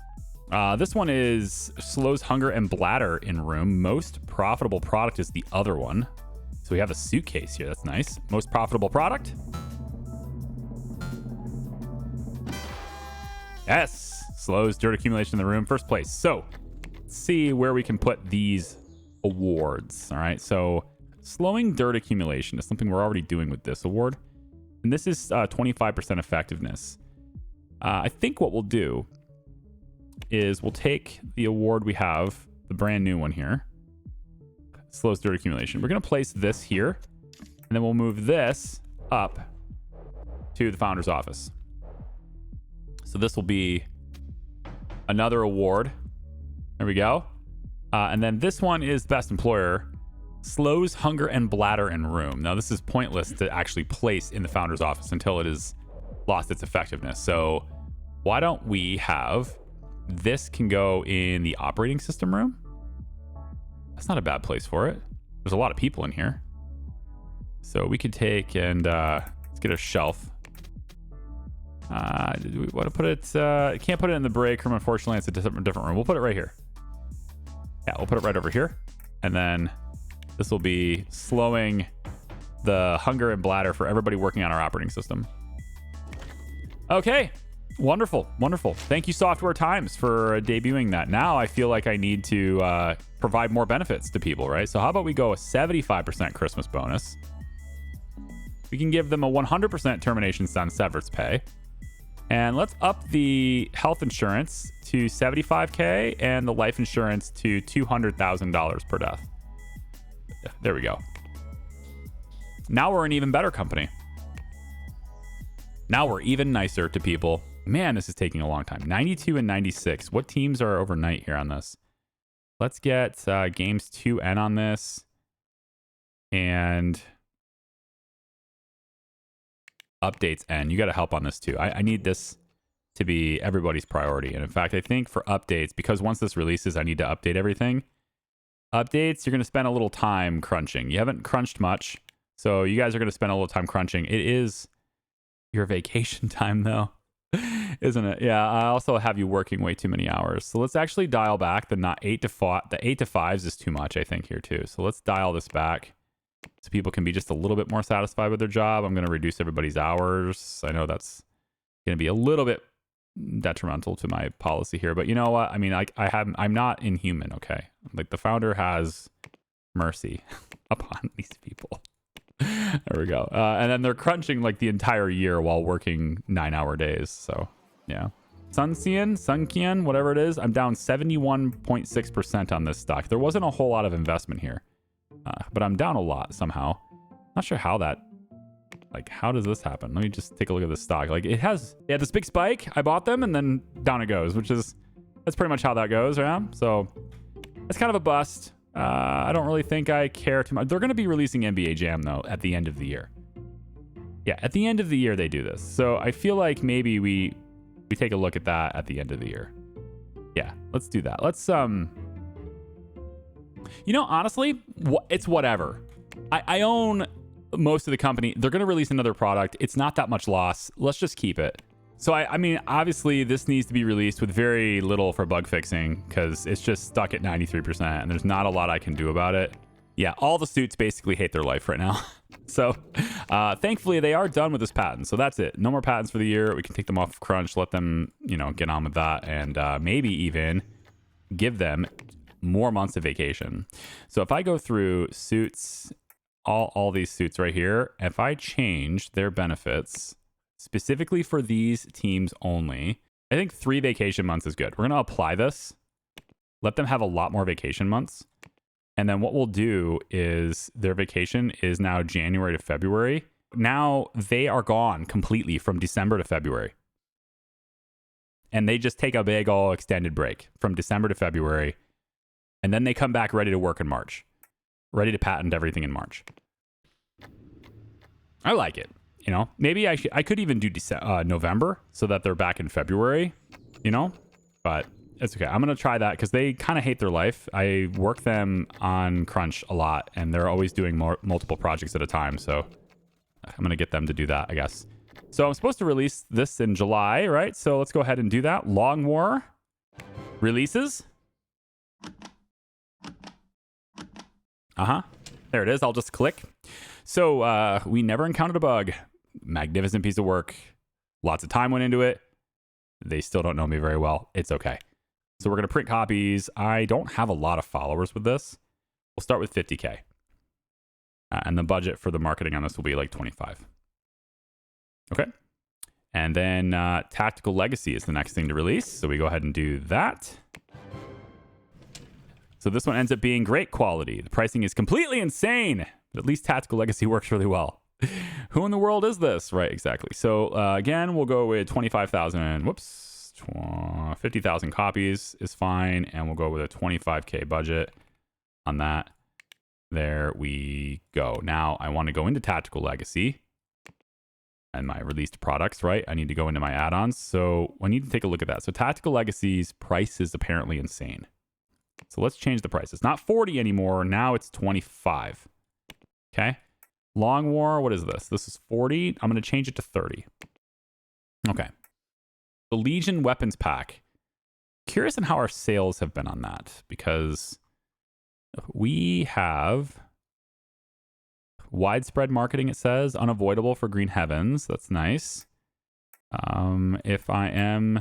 This one is slows hunger and bladder in room. Most profitable product is the other one. So we have a suitcase here. That's nice. Most profitable product. Yes. Slows dirt accumulation in the room. 1st place. So let's see where we can put these awards. All right. So slowing dirt accumulation is something we're already doing with this award. And this is 25% effectiveness. I think what we'll do is we'll take the award we have, the brand new one here, slows dirt accumulation. We're going to place this here, and then we'll move this up to the founder's office. So this will be another award. There we go. And then this one is best employer, slows hunger and bladder in room. Now this is pointless to actually place in the founder's office until it has lost its effectiveness. So why don't we have this can go in the operating system room? That's not a bad place for it. There's a lot of people in here. So we could take and let's get a shelf. Do we want to put it? Can't put it in the break room, unfortunately. It's a different room. We'll put it right here. Yeah, we'll put it right over here. And then this will be slowing the hunger and bladder for everybody working on our operating system. Okay. Wonderful. Wonderful. Thank you, Software Times, for debuting that. Now I feel like I need to provide more benefits to people, right? So how about we go a 75% Christmas bonus? We can give them a 100% termination on severance pay. And let's up the health insurance to $75K and the life insurance to $200,000 per death. There we go. Now we're an even better company. Now we're even nicer to people. Man, this is taking a long time. 92 and 96. What teams are overnight here on this? Let's get games 2N on this. And updates N. You got to help on this too. I need this to be everybody's priority. And in fact, I think for updates, because once this releases, I need to update everything. Updates, you're going to spend a little time crunching. You haven't crunched much, so you guys are going to spend a little time crunching. It is your vacation time, though, isn't it? Yeah, I also have you working way too many hours. So let's actually dial back the 8 to 5. The 8 to 5s is too much, I think, here too. So let's dial this back so people can be just a little bit more satisfied with their job. I'm going to reduce everybody's hours. I know that's going to be a little bit detrimental to my policy here, but you know what? I mean, I'm not inhuman, okay? Like, the founder has mercy upon these people. There we go. And then they're crunching like the entire year while working 9-hour days. So yeah. Sunkian, whatever it is, I'm down 71.6% on this stock. There wasn't a whole lot of investment here, but I'm down a lot somehow. Not sure how that, like, how does this happen? Let me just take a look at this stock. Like, it has, yeah, this big spike. I bought them and then down it goes, that's pretty much how that goes, yeah? So it's kind of a bust. I don't really think I care too much. They're going to be releasing NBA Jam, though, at the end of the year. Yeah, at the end of the year, they do this. So I feel like maybe we take a look at that at the end of the year. Yeah, let's do that. Let's, you know, honestly, it's whatever. I own most of the company. They're going to release another product. It's not that much loss. Let's just keep it. So, I mean, obviously, this needs to be released with very little for bug fixing because it's just stuck at 93%, and there's not a lot I can do about it. Yeah, all the suits basically hate their life right now. So, thankfully, they are done with this patent. So that's it. No more patents for the year. We can take them off of Crunch, let them, you know, get on with that, and maybe even give them more months of vacation. So if I go through suits, all these suits right here, if I change their benefits specifically for these teams only, I think 3 vacation months is good. We're going to apply this, let them have a lot more vacation months. And then what we'll do is their vacation is now January to February. Now they are gone completely from December to February. And they just take a big old extended break from December to February. And then they come back ready to work in March, ready to patent everything in March. I like it. You know, maybe I could even do November so that they're back in February, you know, but it's okay. I'm going to try that because they kind of hate their life. I work them on Crunch a lot and they're always doing multiple projects at a time. So I'm going to get them to do that, I guess. So I'm supposed to release this in July, right? So let's go ahead and do that. Long War releases. There it is. I'll just click. So we never encountered a bug. Magnificent piece of work. Lots of time went into it. They still don't know me very well. It's okay. So we're going to print copies. I don't have a lot of followers with this. We'll start with 50K. And the budget for the marketing on this will be like 25. Okay. And then Tactical Legacy is the next thing to release. So we go ahead and do that. So this one ends up being great quality. The pricing is completely insane, but at least Tactical Legacy works really well. Who in the world is this? Right, exactly. So again, we'll go with 25,000. Whoops. 50,000 copies is fine. And we'll go with a 25K budget on that. There we go. Now I want to go into Tactical Legacy. and my released products, right? I need to go into my add-ons. So I need to take a look at that. So Tactical Legacy's price is apparently insane. So let's change the price. It's not 40 anymore. Now it's 25. Okay. Long War, what is this? This is 40. I'm going to change it to 30. Okay. The Legion Weapons Pack. Curious on how our sales have been on that, because we have widespread marketing, it says. Unavoidable for Green Heavens. That's nice. If I am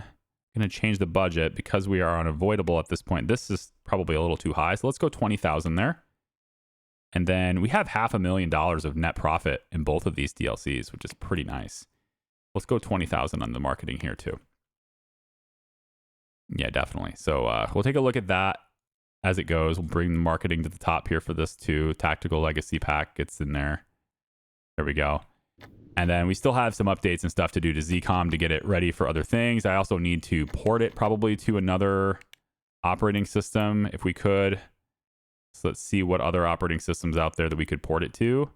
going to change the budget, because we are unavoidable at this point, this is probably a little too high. So let's go 20,000 there. And then we have $500,000 of net profit in both of these DLCs, which is pretty nice. Let's go 20,000 on the marketing here too. Yeah, definitely. So we'll take a look at that as it goes. We'll bring the marketing to the top here for this too. Tactical Legacy Pack gets in there. There we go. And then we still have some updates and stuff to do to ZCOM to get it ready for other things. I also need to port it probably to another operating system if we could. So let's see what other operating systems out there that we could port it to.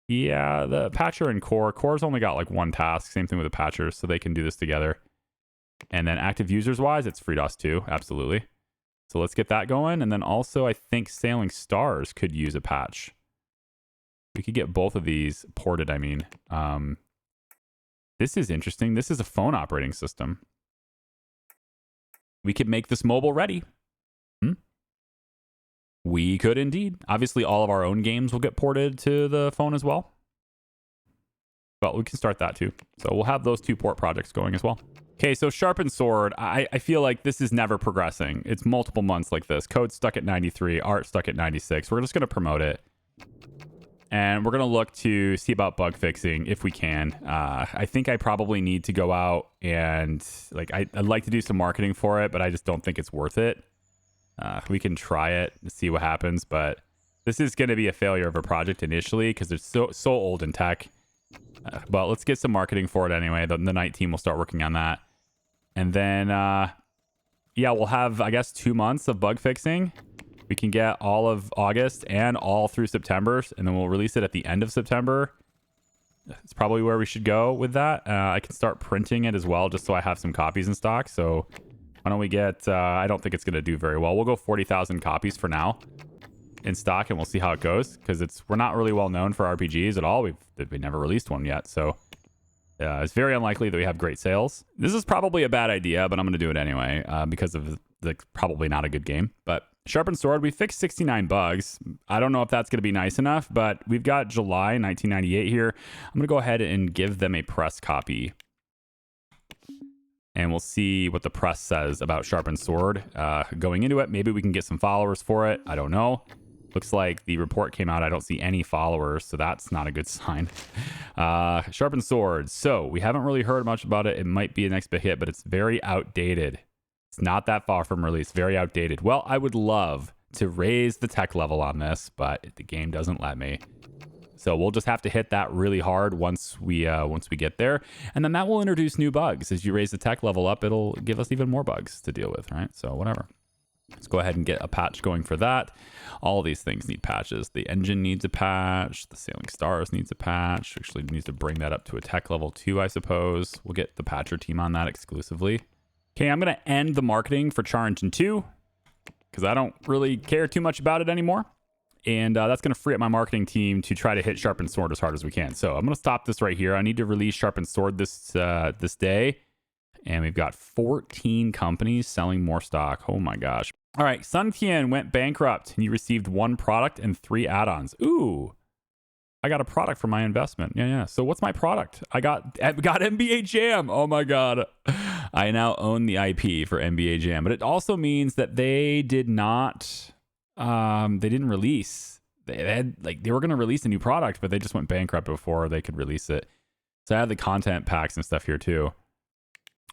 Yeah, the Patcher and Core. Core's only got like one task. Same thing with the Patcher, so they can do this together. And then active users wise, it's FreeDOS 2. Absolutely. So let's get that going. And then also, I think Sailing Stars could use a patch. We could get both of these ported, I mean. This is interesting. This is a phone operating system. We could make this mobile ready. We could indeed. Obviously, all of our own games will get ported to the phone as well. But we can start that too. So we'll have those two port projects going as well. Okay, so Sharpened Sword. I feel like this is never progressing. It's multiple months like this. Code's stuck at 93. Art stuck at 96. We're just going to promote it. And we're going to look to see about bug fixing if we can. I think I probably need to go out and I'd like to do some marketing for it, but I just don't think it's worth it. We can try it to see what happens, but this is going to be a failure of a project initially because it's so old in tech. But let's get some marketing for it anyway. The night team will start working on that. And then, yeah, we'll have, I guess, 2 months of bug fixing. We can get all of August and all through September, and then we'll release it at the end of September. It's probably where we should go with that. I can start printing it as well, just so I have some copies in stock. So why don't we get, I don't think it's going to do very well. We'll go 40,000 copies for now in stock, and we'll see how it goes, because we're not really well known for RPGs at all. We've never released one yet, so it's very unlikely that we have great sales. This is probably a bad idea, but I'm going to do it anyway because of probably not a good game. But Sharpened Sword, we fixed 69 bugs. I don't know if that's going to be nice enough, but we've got July 1998 here. I'm going to go ahead and give them a press copy. And we'll see what the press says about Sharpened Sword going into it. Maybe we can get some followers for it. I don't know. Looks like the report came out. I don't see any followers, so that's not a good sign. Sharpened Sword. So we haven't really heard much about it. It might be a next big hit, but it's very outdated. It's not that far from release. Very outdated. Well, I would love to raise the tech level on this, but the game doesn't let me. So we'll just have to hit that really hard once we get there. And then that will introduce new bugs. As you raise the tech level up, it'll give us even more bugs to deal with, right? So whatever. Let's go ahead and get a patch going for that. All these things need patches. The engine needs a patch. The Sailing Stars needs a patch. Actually needs to bring that up to a tech level 2, I suppose. We'll get the patcher team on that exclusively. Okay, I'm going to end the marketing for Char Engine 2 because I don't really care too much about it anymore. And that's going to free up my marketing team to try to hit Sharpened Sword as hard as we can. So I'm going to stop this right here. I need to release Sharpened Sword this day. And we've got 14 companies selling more stock. Oh my gosh. All right. Sun Tian went bankrupt and you received 1 product and 3 add-ons. Ooh, I got a product for my investment. Yeah. So what's my product? I got NBA Jam. Oh my God. I now own the IP for NBA Jam, but it also means that they did not, they didn't release. They were going to release a new product, but they just went bankrupt before they could release it. So I have the content packs and stuff here too.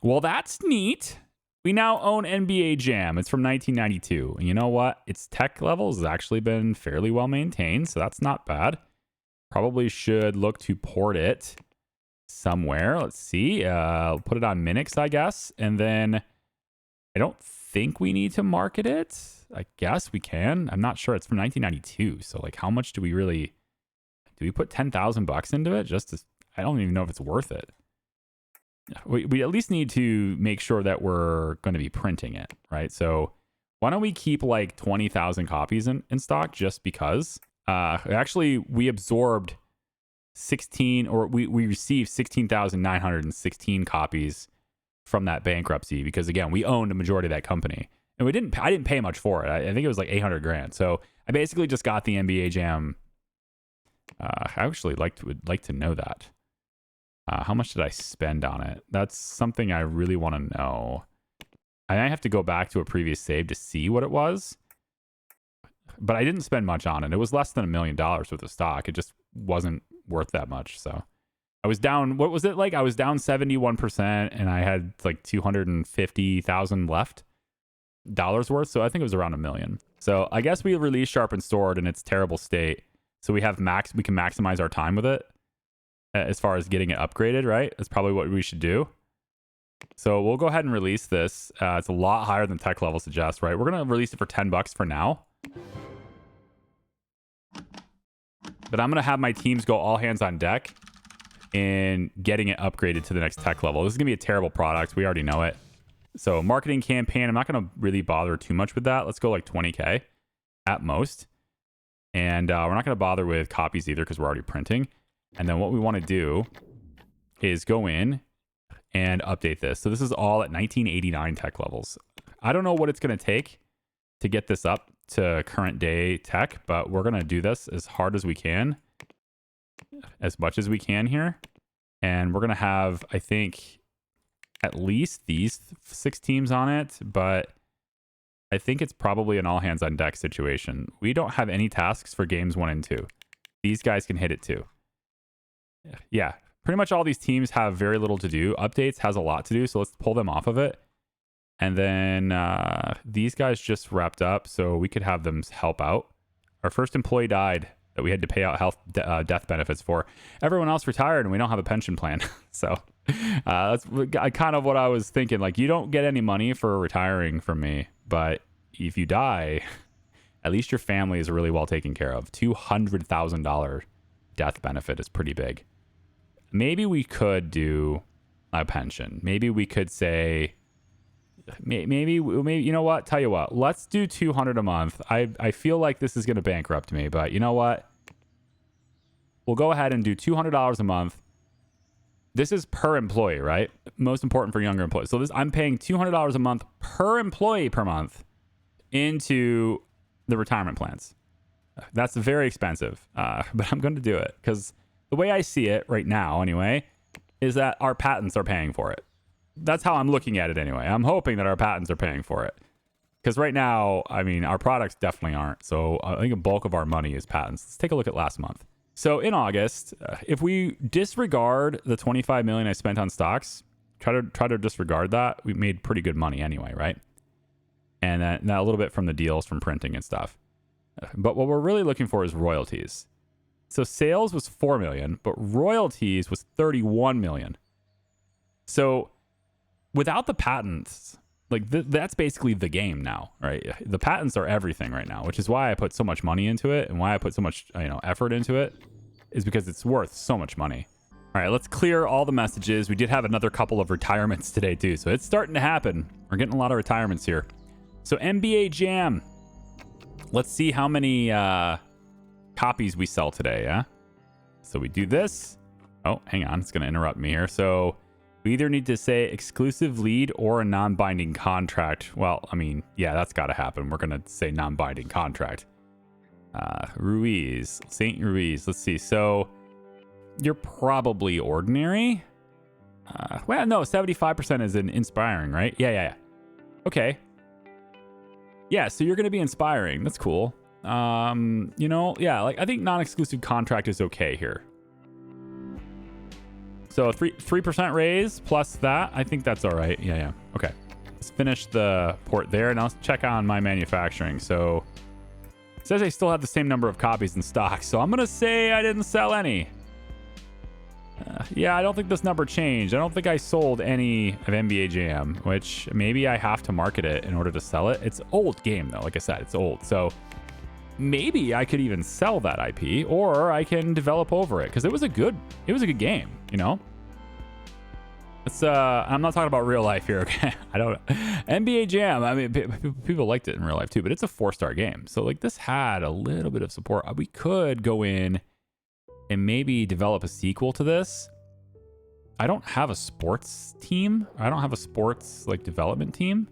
Well, that's neat. We now own NBA Jam. It's from 1992. And you know what? Its tech levels has actually been fairly well maintained, so that's not bad. Probably should look to port it somewhere. Let's see. I'll put it on Minix, I guess. And then I don't think we need to market it. I guess we can. I'm not sure. It's from 1992. So like how much do we put $10,000 into it? I don't even know if it's worth it. We at least need to make sure that we're going to be printing it, right? So why don't we keep like 20,000 copies in stock just because? Actually, we absorbed 16, or we received 16,916 copies from that bankruptcy because, again, we owned a majority of that company. And I didn't pay much for it. I think it was like 800 grand. So I basically just got the NBA Jam. I actually would like to know that. How much did I spend on it? That's something I really want to know. I have to go back to a previous save to see what it was. But I didn't spend much on it. It was less than $1 million worth of stock. It just wasn't worth that much. So I was down, what was it like? I was down 71% and I had like 250,000 left dollars worth. So I think it was around $1 million. So I guess we released Sharpened Sword in its terrible state. So we can maximize our time with it as far as getting it upgraded, right? That's probably what we should do. So we'll go ahead and release this. It's a lot higher than tech level suggests, right? We're going to release it for $10 for now. But I'm going to have my teams go all hands on deck in getting it upgraded to the next tech level. This is going to be a terrible product. We already know it. So marketing campaign, I'm not going to really bother too much with that. Let's go like 20K at most. And we're not going to bother with copies either because we're already printing. And then what we want to do is go in and update this. So this is all at 1989 tech levels. I don't know what it's going to take to get this up to current day tech, but we're going to do this as hard as we can, as much as we can here. And we're going to have, I think, at least these 6 teams on it, but I think it's probably an all hands on deck situation. We don't have any tasks for games 1 and 2. These guys can hit it too. Yeah, pretty much all these teams have very little to do. Updates has a lot to do, so let's pull them off of it. And then these guys just wrapped up, so we could have them help out. Our first employee died that we had to pay out death benefits for. Everyone else retired, and we don't have a pension plan. So that's kind of what I was thinking. Like, you don't get any money for retiring from me, but if you die, at least your family is really well taken care of. $200,000 death benefit is pretty big. Maybe we could do a pension. Maybe we could say... Maybe you know what? Tell you what, let's do $200 a month. I feel like this is going to bankrupt me, but you know what? We'll go ahead and do $200 a month. This is per employee, right? Most important for younger employees. So I'm paying $200 a month per employee per month into the retirement plans. That's very expensive, but I'm going to do it because the way I see it right now, anyway, is that our patents are paying for it. That's how I'm looking at it anyway. I'm hoping that our patents are paying for it. Because right now, I mean, our products definitely aren't. So I think a bulk of our money is patents. Let's take a look at last month. So in August, if we disregard the $25 million I spent on stocks, try to disregard that, we made pretty good money anyway, right? And then a little bit from the deals from printing and stuff. But what we're really looking for is royalties. So sales was $4 million, but royalties was $31 million. So without the patents, like that's basically the game now, right? The patents are everything right now, which is why I put so much money into it and why I put so much effort into it, is because it's worth so much money. All right, let's clear all the messages. We did have another couple of retirements today too, so it's starting to happen. We're getting a lot of retirements here. So NBA Jam, let's see how many copies we sell today. Yeah. So we do this. Oh, hang on, it's going to interrupt me here. So we either need to say exclusive lead or a non-binding contract. Well, I mean, yeah, that's got to happen. We're going to say non-binding contract. Ruiz, St. Ruiz. Let's see. So you're probably ordinary. Well, no, 75% is in inspiring, right? Yeah. Okay. Yeah, so you're going to be inspiring. That's cool. Yeah, like I think non-exclusive contract is okay here. So 3% raise plus that. I think that's all right. Yeah. Okay. Let's finish the port there. Now let's check on my manufacturing. So it says I still have the same number of copies in stock. So I'm going to say I didn't sell any. Yeah, I don't think this number changed. I don't think I sold any of NBA Jam, which maybe I have to market it in order to sell it. It's old game though. Like I said, it's old. So maybe I could even sell that IP, or I can develop over it because it was a good game. you know? It's I'm not talking about real life here, okay? I don't NBA Jam. I mean, people liked it in real life too, but it's a 4-star game. So like this had a little bit of support. We could go in and maybe develop a sequel to this. I don't have a sports team. I don't have a sports like development team,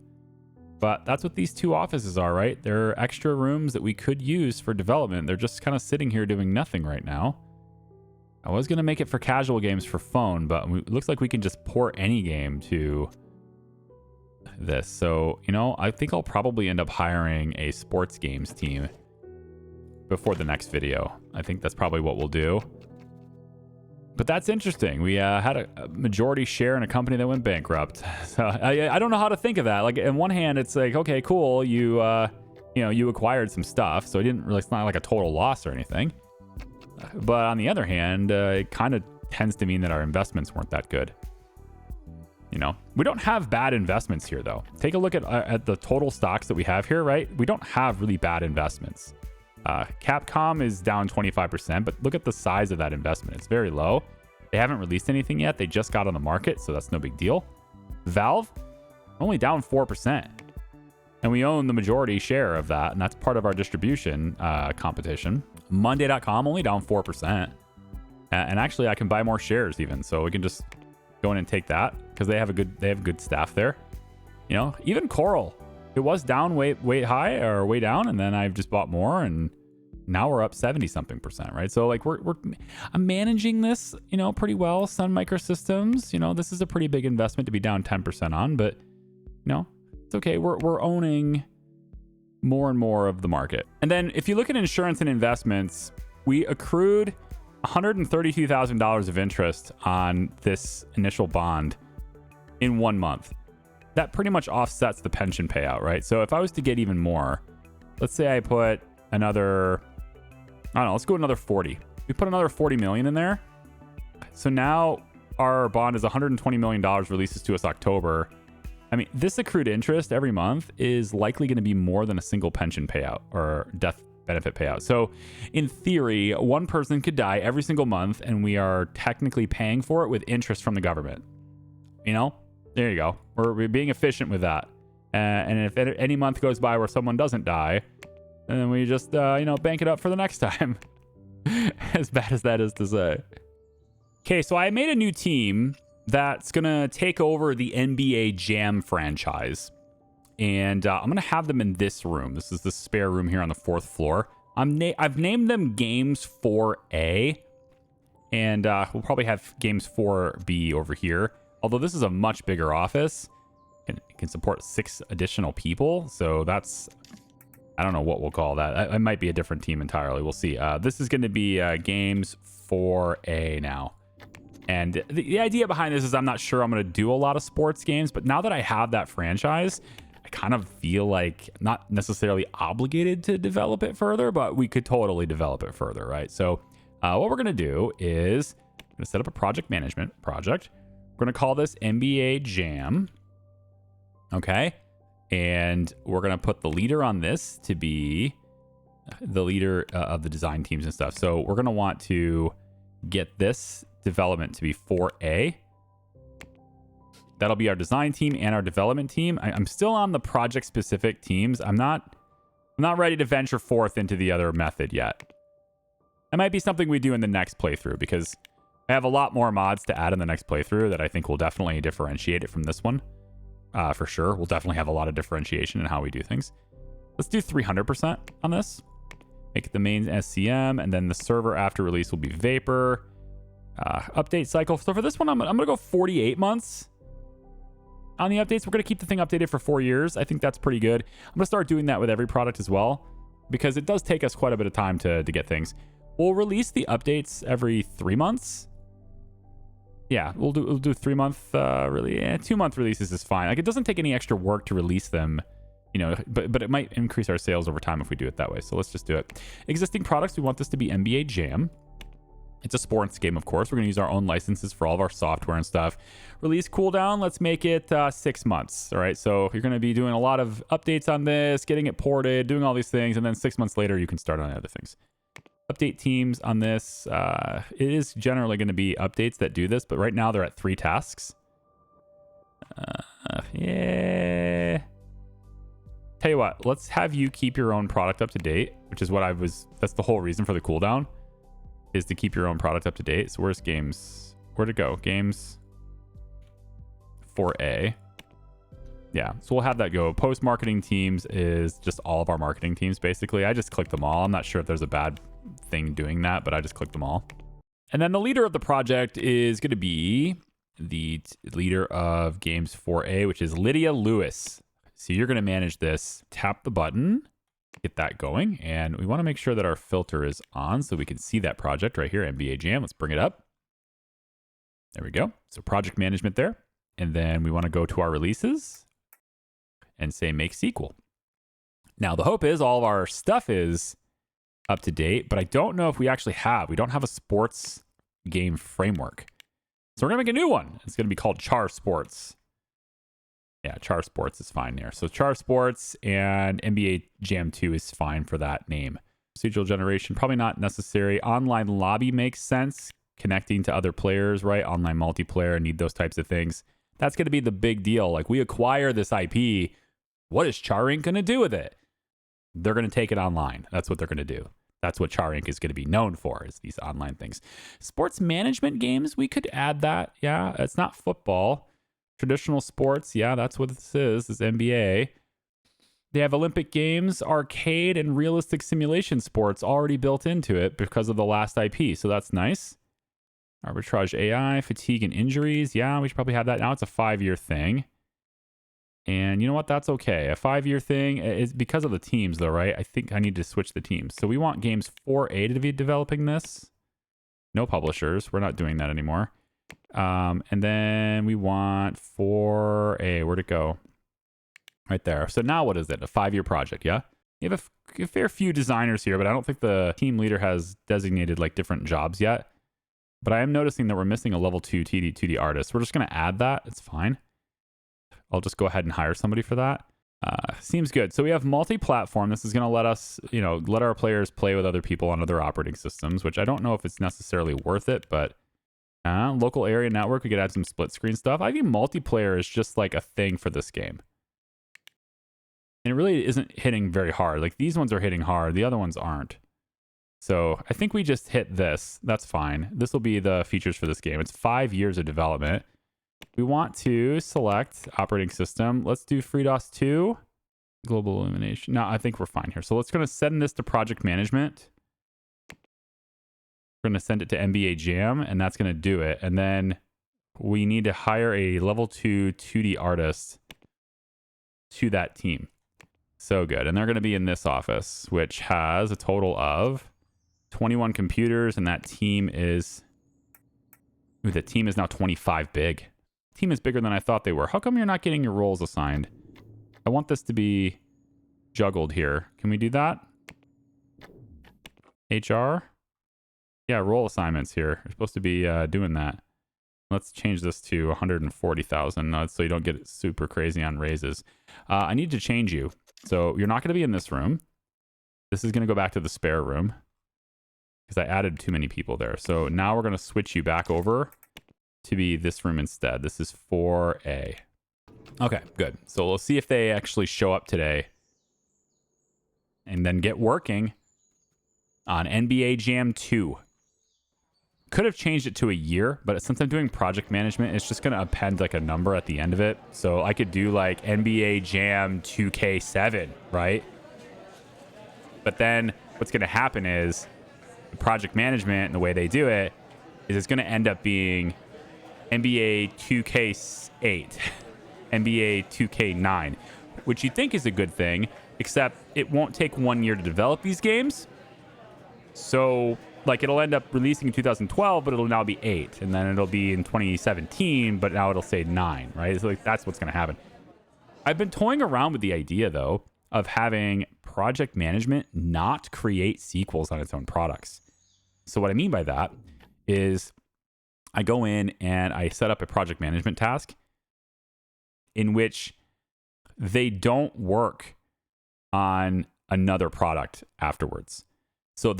but that's what these 2 offices are, right? They're extra rooms that we could use for development. They're just kind of sitting here doing nothing right now. I was going to make it for casual games for phone, but it looks like we can just port any game to this. So, you know, I think I'll probably end up hiring a sports games team before the next video. I think that's probably what we'll do. But that's interesting. We had a majority share in a company that went bankrupt. So I don't know how to think of that. Like, on one hand, it's like, okay, cool. You know, you acquired some stuff. So it's not like a total loss or anything. But on the other hand, it kind of tends to mean that our investments weren't that good. You know, we don't have bad investments here, though. Take a look at the total stocks that we have here, right? We don't have really bad investments. Capcom is down 25%, but look at the size of that investment. It's very low. They haven't released anything yet. They just got on the market, so that's no big deal. Valve, only down 4%. And we own the majority share of that, and that's part of our distribution competition. Monday.com only down 4%. And actually, I can buy more shares even, so we can just go in and take that because they have good staff there. You know, even Coral, it was down way high or way down, and then I've just bought more, and now we're up 70-something%, right? So like I'm managing this, you know, pretty well. Sun Microsystems, you know, this is a pretty big investment to be down 10% on, but you know, it's okay. We're owning more and more of the market. And then if you look at insurance and investments, we accrued $132,000 of interest on this initial bond in 1 month. That pretty much offsets the pension payout, right? So if I was to get even more, let's say I put another, I don't know, let's go another 40. We put another 40 million in there. So now our bond is $120 million, releases to us October. I mean, this accrued interest every month is likely going to be more than a single pension payout or death benefit payout. So in theory, one person could die every single month and we are technically paying for it with interest from the government. You know, there you go. We're being efficient with that. And if any month goes by where someone doesn't die, then we just, you know, bank it up for the next time. As bad as that is to say. Okay, so I made a new team that's going to take over the NBA Jam franchise. And I'm going to have them in this room. This is the spare room here on the 4th floor. I've named them Games 4A. And we'll probably have Games 4B over here. Although this is a much bigger office. It can support 6 additional people. So that's, I don't know what we'll call that. It might be a different team entirely. We'll see. This is going to be Games 4A now. And the idea behind this is I'm not sure I'm going to do a lot of sports games, but now that I have that franchise, I kind of feel like not necessarily obligated to develop it further, but we could totally develop it further, right? So what we're going to do is I'm going to set up a project management project. We're going to call this NBA Jam. Okay. And we're going to put the leader on this to be the leader of the design teams and stuff. So we're going to want to get this development to be 4A. That'll be our design team and our development team. I'm still on the project specific teams. I'm not ready to venture forth into the other method yet. It might be something we do in the next playthrough because I have a lot more mods to add in the next playthrough that I think will definitely differentiate it from this one. For sure. We'll definitely have a lot of differentiation in how we do things. Let's do 300% on this. Make it the main SCM, and then the server after release will be Vapor. Update cycle. So for this one, I'm going to go 48 months on the updates. We're going to keep the thing updated for 4 years. I think that's pretty good. I'm going to start doing that with every product as well because it does take us quite a bit of time to get things. We'll release the updates every 3 months. Yeah, we'll do 3 month, really. 2 month releases is fine. Like it doesn't take any extra work to release them, you know, but it might increase our sales over time if we do it that way. So let's just do it. Existing products, we want this to be NBA Jam. It's a sports game, of course. We're going to use our own licenses for all of our software and stuff. Release cooldown, let's make it 6 months. All right, so you're going to be doing a lot of updates on this, getting it ported, doing all these things, and then 6 months later, you can start on the other things. Update teams on this. It is generally going to be updates that do this, but right now they're at 3 tasks. Yeah. Tell you what, let's have you keep your own product up to date, which is what that's the whole reason for the cooldown, is to keep your own product up to date. So where's games? Where'd it go? Games 4A. Yeah, so we'll have that go. Post marketing teams is just all of our marketing teams, basically. I just clicked them all. I'm not sure if there's a bad thing doing that, but I just clicked them all. And then the leader of the project is going to be the leader of games 4A, which is Lydia Lewis. So you're going to manage this. Tap the button, get that going. And we want to make sure that our filter is on so we can see that project right here, NBA Jam. Let's bring it up. There we go. So project management there. And then we want to go to our releases and say make sequel. Now the hope is all of our stuff is up to date, but I don't know if we actually have. We don't have a sports game framework. So we're going to make a new one. It's going to be called Char Sports. Yeah, Char Sports is fine there. So Char Sports and NBA Jam 2 is fine for that name. Procedural generation, probably not necessary. Online lobby makes sense. Connecting to other players, right? Online multiplayer, need those types of things. That's going to be the big deal. Like, we acquire this IP. What is Char Inc. going to do with it? They're going to take it online. That's what they're going to do. That's what Char Inc. is going to be known for, is these online things. Sports management games, we could add that. Yeah, it's not football. Traditional sports, yeah, that's what this is NBA. They have Olympic Games, arcade, and realistic simulation sports already built into it because of the last IP, so that's nice. Arbitrage AI, fatigue and injuries. Yeah, we should probably have that. Now it's a 5-year thing. And you know what? That's okay. A 5-year thing is because of the teams, though, right? I think I need to switch the teams. So we want games 4A to be developing this. No publishers. We're not doing that anymore. And then we want 4A. Where'd it go? Right there. So now what is it? A 5-year project, yeah? You have a fair few designers here, but I don't think the team leader has designated like different jobs yet. But I am noticing that we're missing a level 2 2D artist. We're just going to add that. It's fine. I'll just go ahead and hire somebody for that. Seems good. So we have multi-platform. This is going to let us, let our players play with other people on other operating systems, which I don't know if it's necessarily worth it, but local area network, we could add some split screen stuff. I think multiplayer is just like a thing for this game. And it really isn't hitting very hard. Like, these ones are hitting hard. The other ones aren't. So I think we just hit this. That's fine. This will be the features for this game. It's 5 years of development. We want to select operating system. Let's do FreeDOS 2. Global illumination. No, I think we're fine here. So let's going to send this to project management. We're going to send it to NBA Jam, and that's going to do it. And then we need to hire a level 2 2D artist to that team. So good. And they're going to be in this office, which has a total of 21 computers, and that team is... Ooh, the team is now 25 big. Team is bigger than I thought they were. How come you're not getting your roles assigned? I want this to be juggled here. Can we do that? HR? Yeah, role assignments here. You're supposed to be doing that. Let's change this to 140,000 so you don't get super crazy on raises. I need to change you. So you're not going to be in this room. This is going to go back to the spare room because I added too many people there. So now we're going to switch you back over to be this room instead. This is 4A. Okay, good. So we'll see if they actually show up today and then get working on NBA Jam 2. Could have changed it to a year, but since I'm doing project management, it's just going to append like a number at the end of it. So I could do like NBA Jam 2K7, right? But then what's going to happen is the project management and the way they do it is it's going to end up being NBA 2K8, NBA 2K9, which you think is a good thing, except it won't take 1 year to develop these games. So, like, it'll end up releasing in 2012, but it'll now be 8. And then it'll be in 2017, but now it'll say 9, right? So, like, that's what's going to happen. I've been toying around with the idea, though, of having project management not create sequels on its own products. So what I mean by that is I go in and I set up a project management task in which they don't work on another product afterwards. So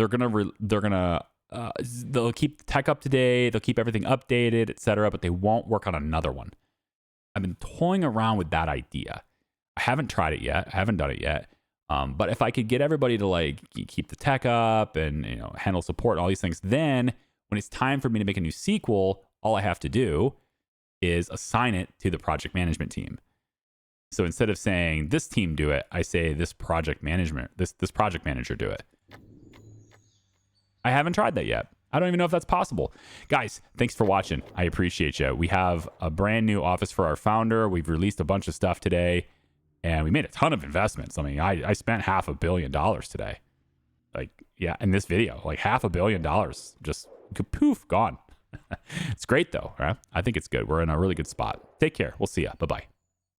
they'll keep tech up to date, they'll keep everything updated, etc., but they won't work on another one. I've been toying around with that idea. I haven't tried it yet. I haven't done it yet. But if I could get everybody to like keep the tech up and handle support and all these things, then when it's time for me to make a new sequel, all I have to do is assign it to the project management team. So instead of saying this team do it, I say this project manager do it. I haven't tried that yet. I don't even know if that's possible. Guys, thanks for watching. I appreciate you. We have a brand new office for our founder. We've released a bunch of stuff today, and we made a ton of investments. I mean, I spent $500 million today. Like, yeah, in this video, like $500 million, just poof, gone. It's great though, right? I think it's good. We're in a really good spot. Take care. We'll see ya. Bye-bye.